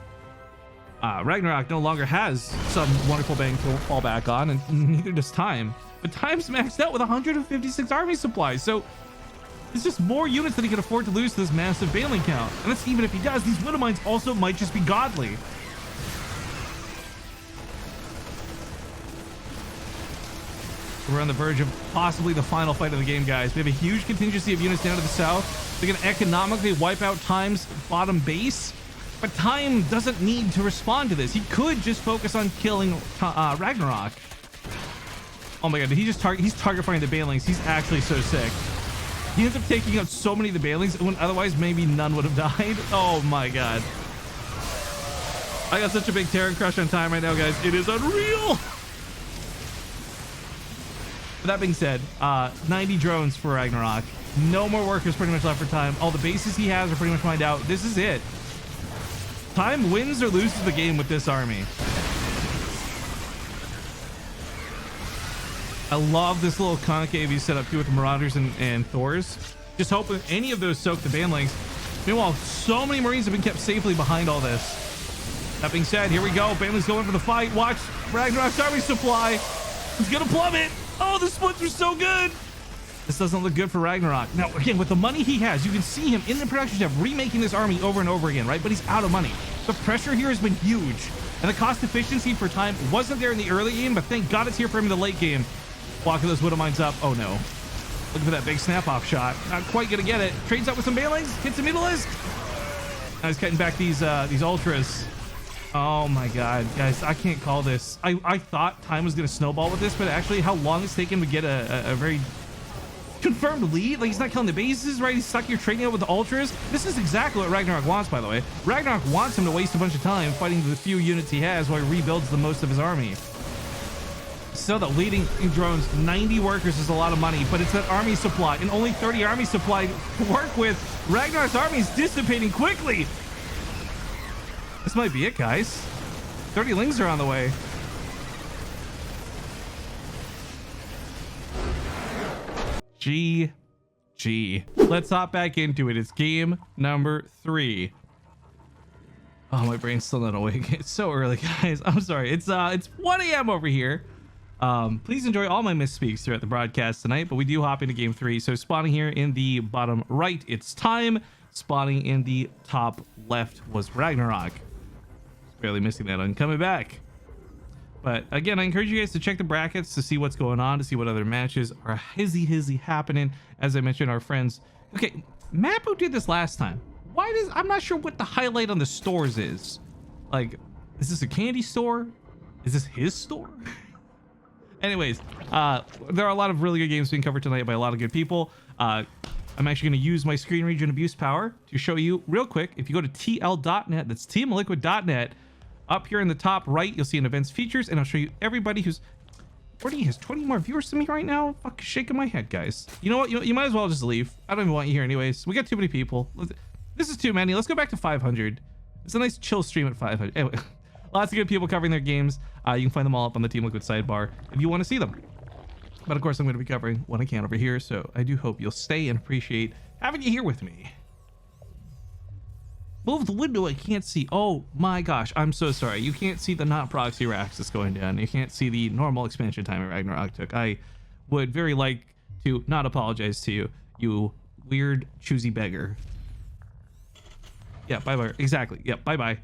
RagnaroK no longer has some wonderful bank to fall back on, and neither does Time. But Time's maxed out with 156 army supplies, so it's just more units than he can afford to lose to this massive bailing count. And that's even if he does. These Widow Mines also might just be godly. We're on the verge of possibly the final fight of the game, guys. We have a huge contingency of units down to the south. They're going to economically wipe out Time's bottom base, but Time doesn't need to respond to this. He could just focus on killing RagnaroK. Oh my god, did he just he's target firing the banelings. He's actually so sick. He ends up taking out so many of the banelings when otherwise maybe none would have died. Oh my god. I got such a big Terran crush on time right now, guys. It is unreal. But that being said, 90 drones for RagnaroK. No more workers pretty much left for time. All the bases he has are pretty much mined out. This is it. Time wins or loses the game with this army. I love this little concave you set up here with Marauders and Thors. Just hoping any of those soak the banelings. Meanwhile, so many Marines have been kept safely behind all this. That being said, here we go. Banelings going for the fight. Watch RagnaroK's army supply. It's gonna plummet. Oh, the splits are so good. This doesn't look good for RagnaroK. Now, again, with the money he has, you can see him in the production tab remaking this army over and over again, right? But he's out of money. The pressure here has been huge. And the cost efficiency for time wasn't there in the early game, but thank God it's here for him in the late game. Walking those Widow Mines up. Oh, no. Looking for that big snap-off shot. Not quite gonna get it. Trades up with some banelings. Hits the Mutalisk. Now he's cutting back these Ultras. Oh my god, guys, I can't call this. I thought time was gonna snowball with this, but actually how long it's taken to get a very confirmed lead. Like, he's not killing the bases, right? He's stuck here trading out with the Ultras. This is exactly what RagnaroK wants, by the way. RagnaroK wants him to waste a bunch of time fighting the few units he has while he rebuilds the most of his army. So the leading in drones, 90 workers is a lot of money, but it's that army supply and only 30 army supply to work with. RagnaroK's army is dissipating quickly. This might be it, guys. 30 lings are on the way. GG. Let's hop back into it. It's game number 3. Oh, my brain's still not awake. It's so early, guys. I'm sorry. It's 1 a.m. over here. Please enjoy all my misspeaks throughout the broadcast tonight, but we do hop into game 3. So spawning here in the bottom right, it's time. Spawning in the top left was RagnaroK. Barely missing that on coming back. But again, I encourage you guys to check the brackets to see what's going on, to see what other matches are hizzy happening. As I mentioned, our friends. Okay, Mapu did this last time. I'm not sure what the highlight on the stores is. Like, is this a candy store? Is this his store? Anyways, there are a lot of really good games being covered tonight by a lot of good people. I'm actually going to use my screen region abuse power to show you real quick. If you go to tl.net, that's teamliquid.net, up here in the top right, you'll see an events features, and I'll show you everybody who's... He has 20 more viewers than me right now? Fuck, shaking my head, guys. You know what? You might as well just leave. I don't even want you here anyways. We got too many people. This is too many. Let's go back to 500. It's a nice chill stream at 500. Anyway, lots of good people covering their games. You can find them all up on the Team Liquid sidebar if you want to see them. But of course, I'm going to be covering what I can over here, so I do hope you'll stay and appreciate having you here with me. Move the window, I can't see. Oh my gosh, I'm so sorry. You can't see the not proxy racks that's going down. You can't see the normal expansion time that RagnaroK took. I would very like to not apologize to you, you weird choosy beggar. Yeah, bye-bye. Exactly. Yeah, bye-bye.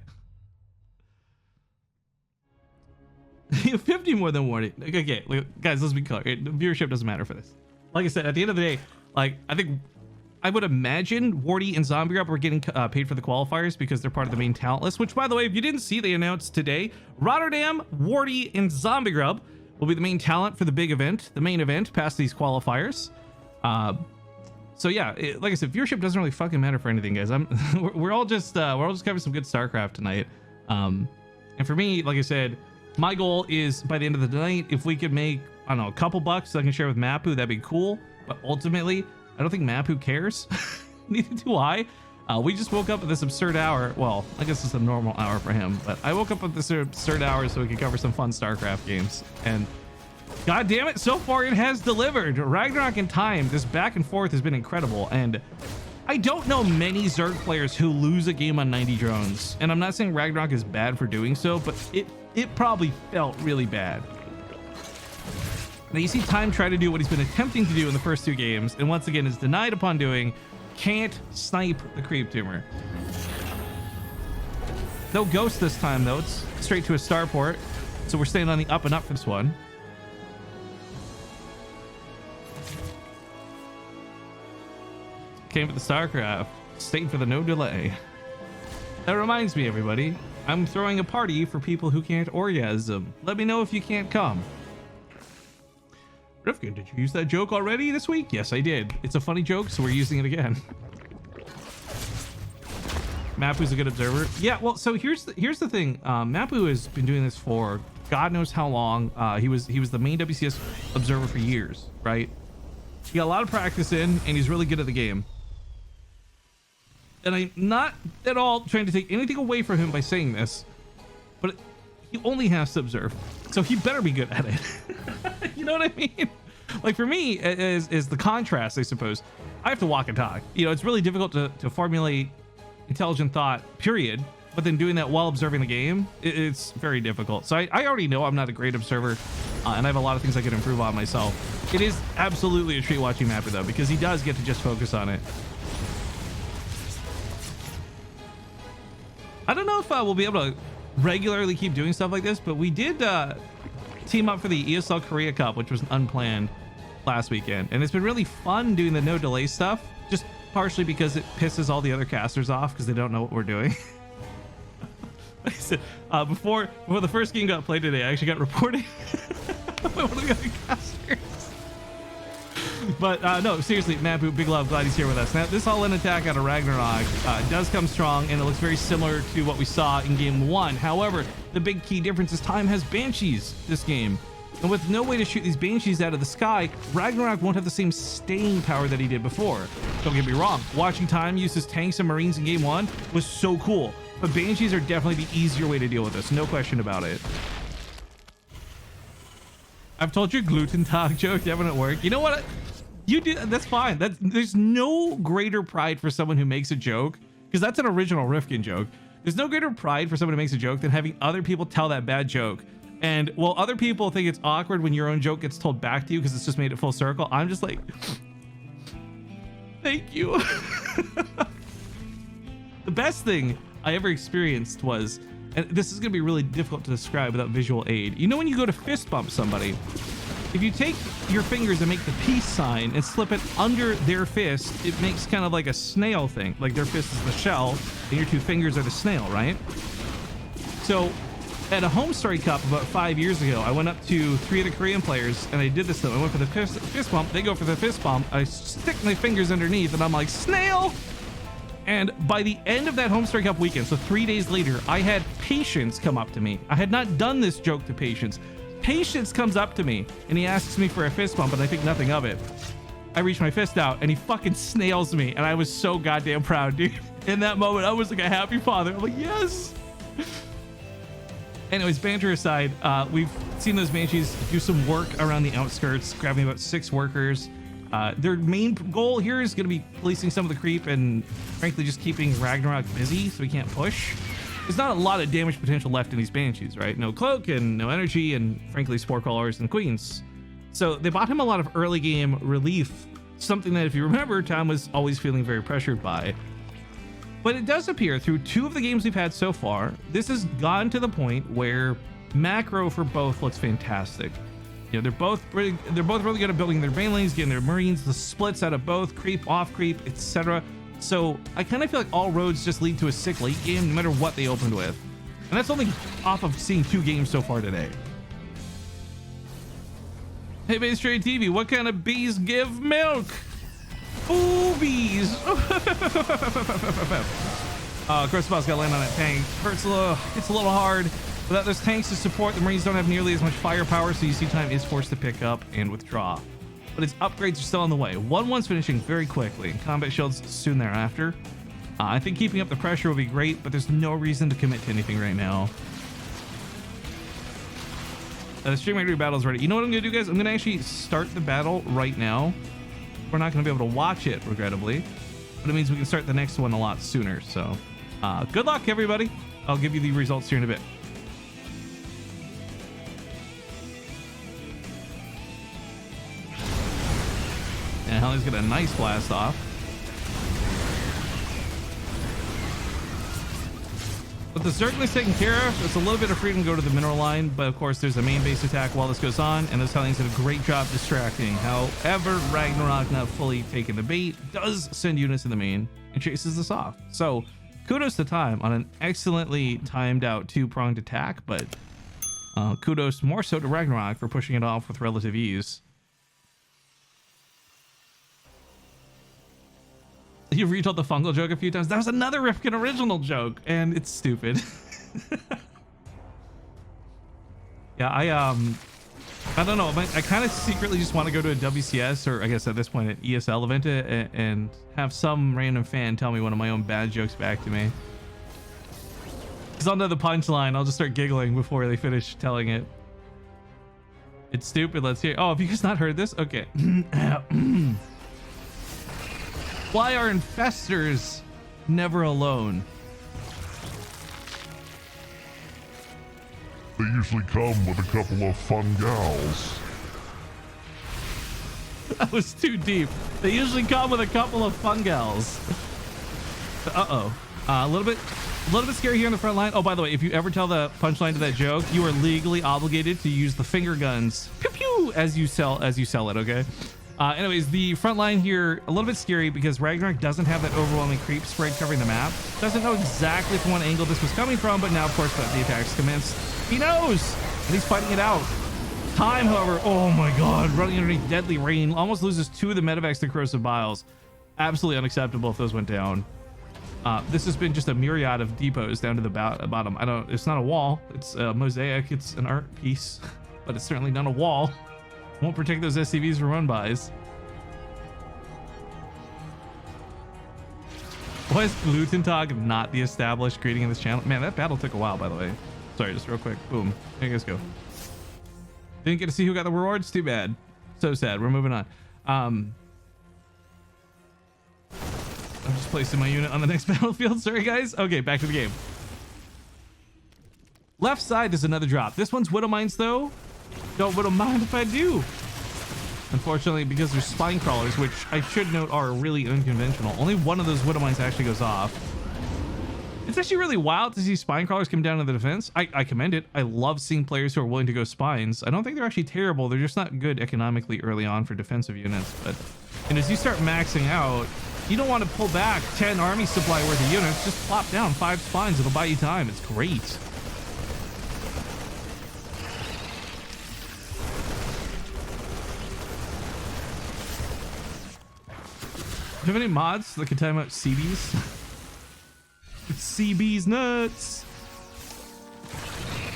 50 more than warning. Okay, guys, let's be clear. Viewership doesn't matter for this. Like I said, at the end of the day, like, I would imagine Wardy and Zombie Grub are getting paid for the qualifiers because they're part of the main talent list, which, by the way, if you didn't see, they announced today, Rotterdam, Wardy, and Zombie Grub will be the main talent for the big event, the main event past these qualifiers. So yeah, like I said, viewership doesn't really fucking matter for anything, guys. We're all just covering some good StarCraft tonight. And for me, like I said, my goal is by the end of the night, if we could make, I don't know, a couple bucks so I can share with Mapu, that'd be cool. But ultimately, I don't think Mapu cares. Neither do I. We just woke up at this absurd hour. Well, I guess it's a normal hour for him, but I woke up at this absurd hour so we could cover some fun StarCraft games. And god damn it, so far it has delivered. RagnaroK and time, this back and forth has been incredible. And I don't know many Zerg players who lose a game on 90 drones. And I'm not saying RagnaroK is bad for doing so, but it probably felt really bad. Now you see time try to do what he's been attempting to do in the first 2 games, and once again is denied upon doing. Can't snipe the creep tumor. No ghost this time though, it's straight to a starport. So we're staying on the up and up for this one. Came with the StarCraft, staying for the no delay. That reminds me, everybody, I'm throwing a party for people who can't orgasm. Let me know if you can't come. Rifkin, did you use that joke already this week? Yes, I did. It's a funny joke, so we're using it again. Mapu's a good observer. Yeah, well, so here's the thing. Mapu has been doing this for God knows how long. He was the main WCS observer for years, right? He got a lot of practice in, and he's really good at the game. And I'm not at all trying to take anything away from him by saying this, but he only has to observe, so he better be good at it. You know what I mean? Like for me, is the contrast, I suppose. I have to walk and talk. You know, it's really difficult to formulate intelligent thought, period. But then doing that while observing the game, it's very difficult. So I already know I'm not a great observer, and I have a lot of things I could improve on myself. It is absolutely a treat watching Mapper though, because he does get to just focus on it. I don't know if we'll be able to regularly keep doing stuff like this, but we did team up for the ESL Korea Cup, which was unplanned last weekend, and it's been really fun doing the no delay stuff, just partially because it pisses all the other casters off because they don't know what we're doing. Like I said, before the first game got played today, I actually got reported by one of the other casters. But no, seriously, Mapu, big love, glad he's here with us. Now, this all-in attack out of RagnaroK does come strong, and it looks very similar to what we saw in game 1. However, the big key difference is time has Banshees this game. And with no way to shoot these Banshees out of the sky, RagnaroK won't have the same staying power that he did before. Don't get me wrong, watching time use his tanks and Marines in game 1 was so cool. But Banshees are definitely the easier way to deal with this, no question about it. I've told your gluten talk joke, definite work. You know what? You do, that's fine. There's no greater pride for someone who makes a joke, because that's an original Rifkin joke. There's no greater pride for someone who makes a joke than having other people tell that bad joke. And while other people think it's awkward when your own joke gets told back to you because it's just made it full circle, I'm just like, thank you. The best thing I ever experienced was, and this is going to be really difficult to describe without visual aid. You know when you go to fist bump somebody, if you take your fingers and make the peace sign and slip it under their fist, it makes kind of like a snail thing. Like their fist is the shell and your two fingers are the snail, right? So at a home story cup about 5 years ago, I went up to 3 of the Korean players and I did this to them. I went for the fist bump, they go for the fist bump. I stick my fingers underneath and I'm like, snail! And by the end of that home story cup weekend, so 3 days later, I had Patience come up to me. I had not done this joke to Patience. Patience comes up to me and he asks me for a fist bump and I think nothing of it. I reach my fist out and he fucking snails me and I was so goddamn proud, dude. In that moment, I was like a happy father. I'm like, yes! Anyways, banter aside, we've seen those Banshees do some work around the outskirts, grabbing about 6 workers. Their main goal here is going to be policing some of the creep and frankly just keeping RagnaroK busy so he can't push. There's not a lot of damage potential left in these Banshees, right? No cloak and no energy and frankly spore callers and queens. So they bought him a lot of early game relief, something that if you remember, Tom was always feeling very pressured by. But it does appear through 2 of the games we've had so far, this has gone to the point where macro for both looks fantastic. You know, they're both really good at building their main lanes, getting their Marines, the splits out of both, creep, off creep, etc. So I kind of feel like all roads just lead to a sick late game no matter what they opened with. And that's only off of seeing 2 games so far today. Hey, Base Trade TV, what kind of bees give milk? Boobies! Chris Bell's got to land on that tank. It's a little hard. Without those tanks to support, the Marines don't have nearly as much firepower, so UC time is forced to pick up and withdraw. But his upgrades are still on the way. 1-1's finishing very quickly. Combat shields soon thereafter. I think keeping up the pressure will be great, but there's no reason to commit to anything right now. The Stream Victory battle is ready. You know what I'm going to do, guys? I'm going to actually start the battle right now. We're not going to be able to watch it, regrettably, but it means we can start the next one a lot sooner. So good luck, everybody. I'll give you the results here in a bit. And Helly's got a nice blast off. But the Zergling's taken care of. There's a little bit of freedom to go to the mineral line, but of course there's a main base attack while this goes on, and those Hellions did a great job distracting. However, RagnaroK, not fully taking the bait, does send units in the main and chases this off. So kudos to Time on an excellently timed out 2-pronged attack, but kudos more so to RagnaroK for pushing it off with relative ease. You've retold the fungal joke a few times. That was another Rifkin original joke, and it's stupid. Yeah, I don't know. I kind of secretly just want to go to a WCS, or I guess at this point an ESL event, and have some random fan tell me one of my own bad jokes back to me. Because I'll know the punchline. I'll just start giggling before they finish telling it. It's stupid. Let's hear. Oh, have you guys not heard this? Okay. Why are infestors never alone? They usually come with a couple of fun gals. That was too deep. They usually come with a couple of fun gals. Uh-oh. A little bit scary here on the front line. Oh, by the way, if you ever tell the punchline to that joke, you are legally obligated to use the finger guns pew pew as you sell it, okay? Anyways, the front line here, a little bit scary because RagnaroK doesn't have that overwhelming creep spread covering the map. Doesn't know exactly from what angle this was coming from, but now, of course, the attacks commenced. He knows, and he's fighting it out. Time, however, oh my god, running underneath deadly rain, almost loses 2 of the medevacs to corrosive biles. Absolutely unacceptable if those went down. This has been just a myriad of depots down to the bottom. It's not a wall, it's a mosaic, it's an art piece, but it's certainly not a wall. Won't protect those SCVs from run-bys. Why is Glutentag not the established greeting in this channel? Man, that battle took a while, by the way. Sorry, just real quick. Boom. There you guys go. Didn't get to see who got the rewards? Too bad. So sad. We're moving on. I'm just placing my unit on the next battlefield. Sorry, guys. Okay, back to the game. Left side is another drop. This one's Widow Mines, though. Wouldn't mind if I do. Unfortunately, because there's spine crawlers, which I should note are really unconventional. Only one of those Widow Mines actually goes off. It's actually really wild to see spine crawlers come down to the defense. I commend it. I love seeing players who are willing to go spines. I don't think they're actually terrible. They're just not good economically early on for defensive units. And as you start maxing out, you don't want to pull back 10 army supply worth of units. Just plop down 5 spines. It'll buy you time. It's great. Do you have any mods that can time out CBs? It's CB's nuts.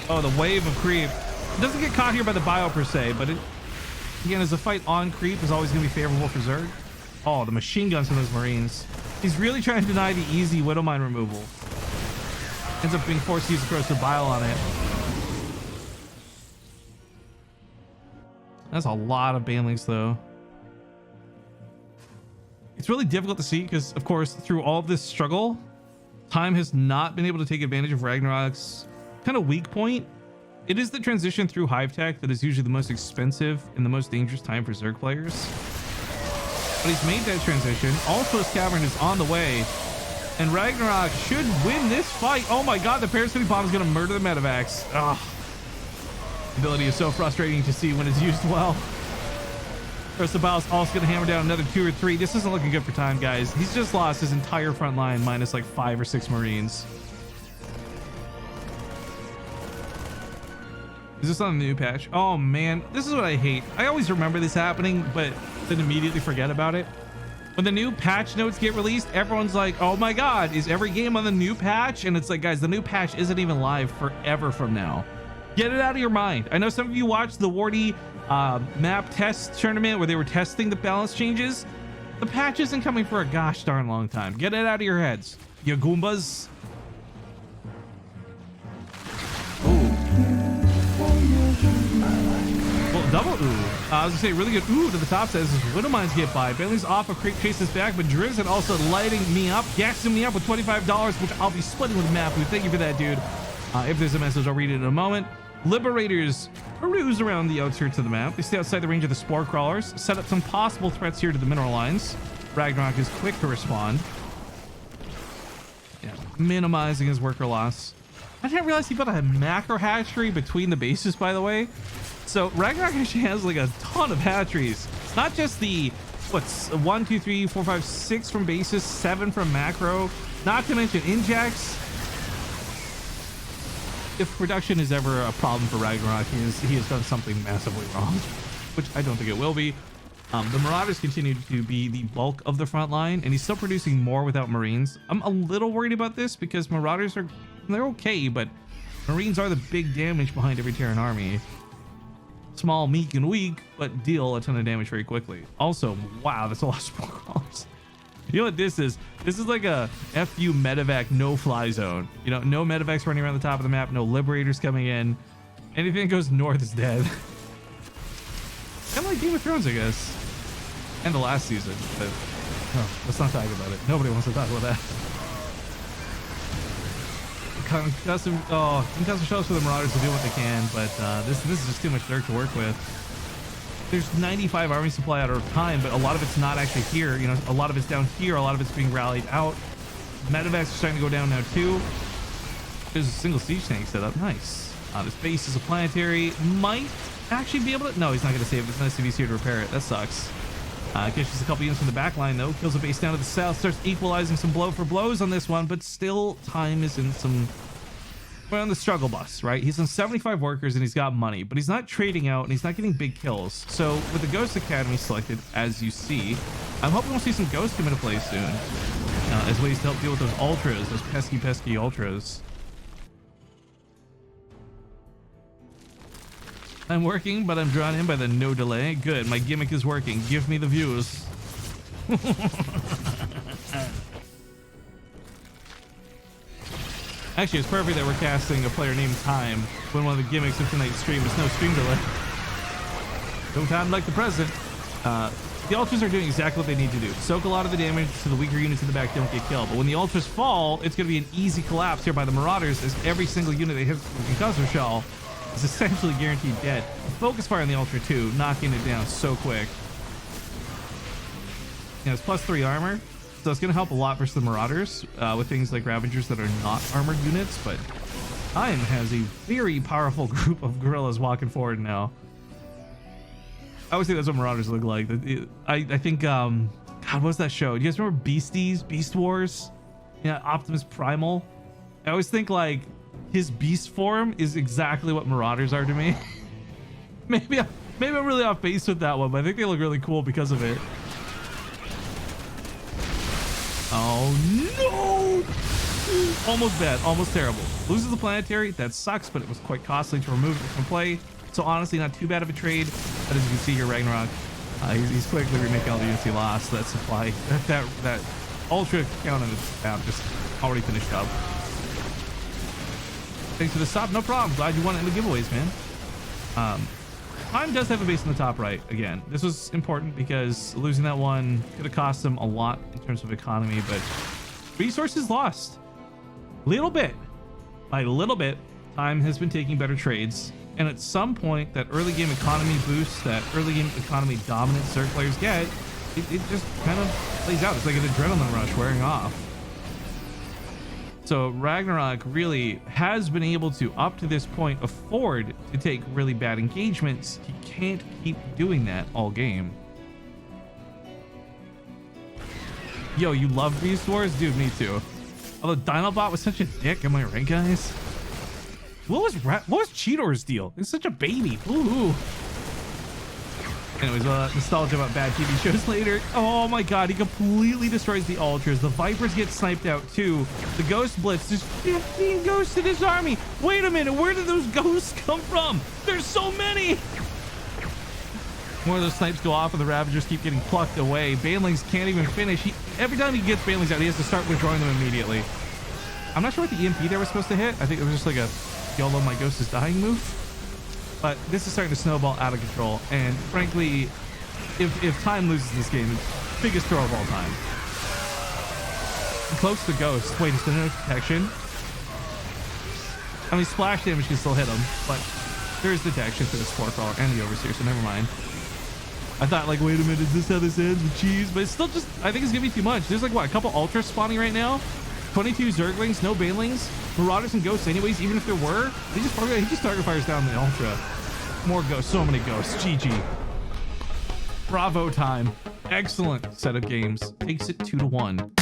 Oh, the wave of creep. It doesn't get caught here by the bio per se, but it, again, as a fight on creep is always going to be favorable for Zerg. Oh, the machine guns from those Marines. He's really trying to deny the easy Widow Mine removal. Ends up being forced to use a corrosive bile on it. That's a lot of banelings, though. It's really difficult to see because, of course, through all of this struggle, Time has not been able to take advantage of RagnaroK's kind of weak point. It is the transition through Hive Tech that is usually the most expensive and the most dangerous time for Zerg players. But he's made that transition. Altos Cavern is on the way, and RagnaroK should win this fight. Oh my god, the Parasitic Bomb is going to murder the medevacs. Ugh. Ability is so frustrating to see when it's used well. Corrosive Bile is also going to hammer down another 2 or 3. This isn't looking good for Time, guys. He's just lost his entire front line minus like 5 or 6 Marines. Is this on the new patch? Oh man, this is what I hate. I always remember this happening, but then immediately forget about it. When the new patch notes get released, everyone's like, oh my god, is every game on the new patch? And it's like, guys, the new patch isn't even live forever from now. Get it out of your mind. I know some of you watched the Wardy map test tournament where they were testing the balance changes. The patch isn't coming for a gosh darn long time. Get it out of your heads, you Goombas. Well, double ooh. I was gonna say really good ooh to the top says Widow Mines get by. Bailey's off, a creep chases back, but Drizzt also lighting me up, gassing me up with $25, which I'll be splitting with Mapu. Thank you for that, dude. If there's a message, I'll read it in a moment. Liberators peruse around the outskirts of the map. They stay outside the range of the spore crawlers, set up some possible threats here to the mineral lines. RagnaroK is quick to respond. Yeah, minimizing his worker loss. I didn't realize he built a macro hatchery between the bases, by the way. So RagnaroK actually has like a ton of hatcheries. It's not just the, what's 1, 2, 3, 4, 5, 6 from bases, 7 from macro, not to mention injects. If production is ever a problem for RagnaroK, he has done something massively wrong, which I don't think it will be. The Marauders continue to be the bulk of the front line, and he's still producing more without Marines. I'm a little worried about this because Marauders they're okay, but Marines are the big damage behind every Terran army. Small, meek, and weak, but deal a ton of damage very quickly. Also, wow, that's a lot of spore crawlers. You know what this is? This is like a FU medevac no-fly zone. You know, no medevacs running around the top of the map, no liberators coming in. Anything that goes north is dead. Kind of like Game of Thrones, I guess. And the last season, but no, let's not talk about it. Nobody wants to talk about that. Custom shells for the Marauders will do what they can, but this is just too much dirt to work with. There's 95 army supply at our time, but a lot of it's not actually here. You know, a lot of it's down here. A lot of it's being rallied out. Medevacs are starting to go down now too. There's a single siege tank set up. Nice. This base is a planetary. Might actually be able to. No, he's not going to save it. It's nice if he's here to repair it. That sucks. Gets just a couple units from the back line though. Kills a base down to the south. Starts equalizing some blow for blows on this one, but still time is in some. We're on the struggle bus, right? He's on 75 workers and he's got money, but he's not trading out and he's not getting big kills. So with the Ghost Academy selected, as you see, I'm hoping we'll see some Ghosts come into play soon as ways to help deal with those ultras, those pesky ultras. I'm working, but I'm drawn in by the no delay. Good, my gimmick is working. Give me the views. Actually, it's perfect that we're casting a player named Time when one of the gimmicks of tonight's stream is no stream delay. No time like the present. The ultras are doing exactly what they need to do. Soak a lot of the damage so the weaker units in the back don't get killed. But when the ultras fall, it's going to be an easy collapse here by the Marauders, as every single unit they hit with the concussor shell is essentially guaranteed dead. Focus fire on the ultra too, knocking it down so quick. You know, it's +3 armor. So it's going to help a lot versus the Marauders with things like Ravagers that are not armored units, but Time has a very powerful group of guerrillas walking forward now. I always think that's what Marauders look like. I think, God, what's that show? Do you guys remember Beasties? Beast Wars? Yeah, Optimus Primal? I always think like his beast form is exactly what Marauders are to me. maybe I'm really off base with that one, but I think they look really cool because of it. Oh no! Almost bad, almost terrible. Loses the planetary, that sucks, but it was quite costly to remove it from play. So honestly, not too bad of a trade. But as you can see here, RagnaroK, he's quickly remaking all the units he lost. That supply, that ultra count on his map just already finished up. Thanks for the stop, no problem. Glad you won it in the giveaways, man. Time does have a base in the top right. Again, this was important because losing that one could have cost him a lot in terms of economy, but resources lost. Little bit by little bit, Time has been taking better trades. And at some point, that early game economy boost, that early game economy dominance Zerg players get, it just kind of plays out. It's like an adrenaline rush wearing off. So RagnaroK really has been able to, up to this point, afford to take really bad engagements. He can't keep doing that all game. Yo, you love Beast Wars? Dude, me too. Although Dinobot was such a dick, am I right, guys? What was Cheetor's deal? He's such a baby. Ooh. Anyways, nostalgia about bad TV shows later. Oh my god, he completely destroys the Ultras. The Vipers get sniped out too. The Ghost Blitz. There's 15 ghosts in his army. Wait a minute, where did those ghosts come from? There's so many. More of those snipes go off and the Ravagers keep getting plucked away. Banelings can't even finish. Every time he gets Banelings out, he has to start withdrawing them immediately. I'm not sure what the EMP there was supposed to hit. I think it was just like a YOLO my ghost is dying move. But this is starting to snowball out of control. And frankly, if Time loses this game, it's the biggest throw of all time. Cloaks the ghost. Wait, is there no detection? I mean, splash damage can still hit him, but there is detection for the Spore Crawler and the Overseer, so never mind. I thought, like, wait a minute, is this how this ends with cheese? But it's still just, I think it's gonna be too much. There's like, what, a couple Ultras spawning right now? 22 Zerglings, no Banelings, Marauders and Ghosts anyways, even if there were. He just target fires down the Ultra. More Ghosts, so many Ghosts. GG. Bravo Time. Excellent set of games. Takes it 2-1.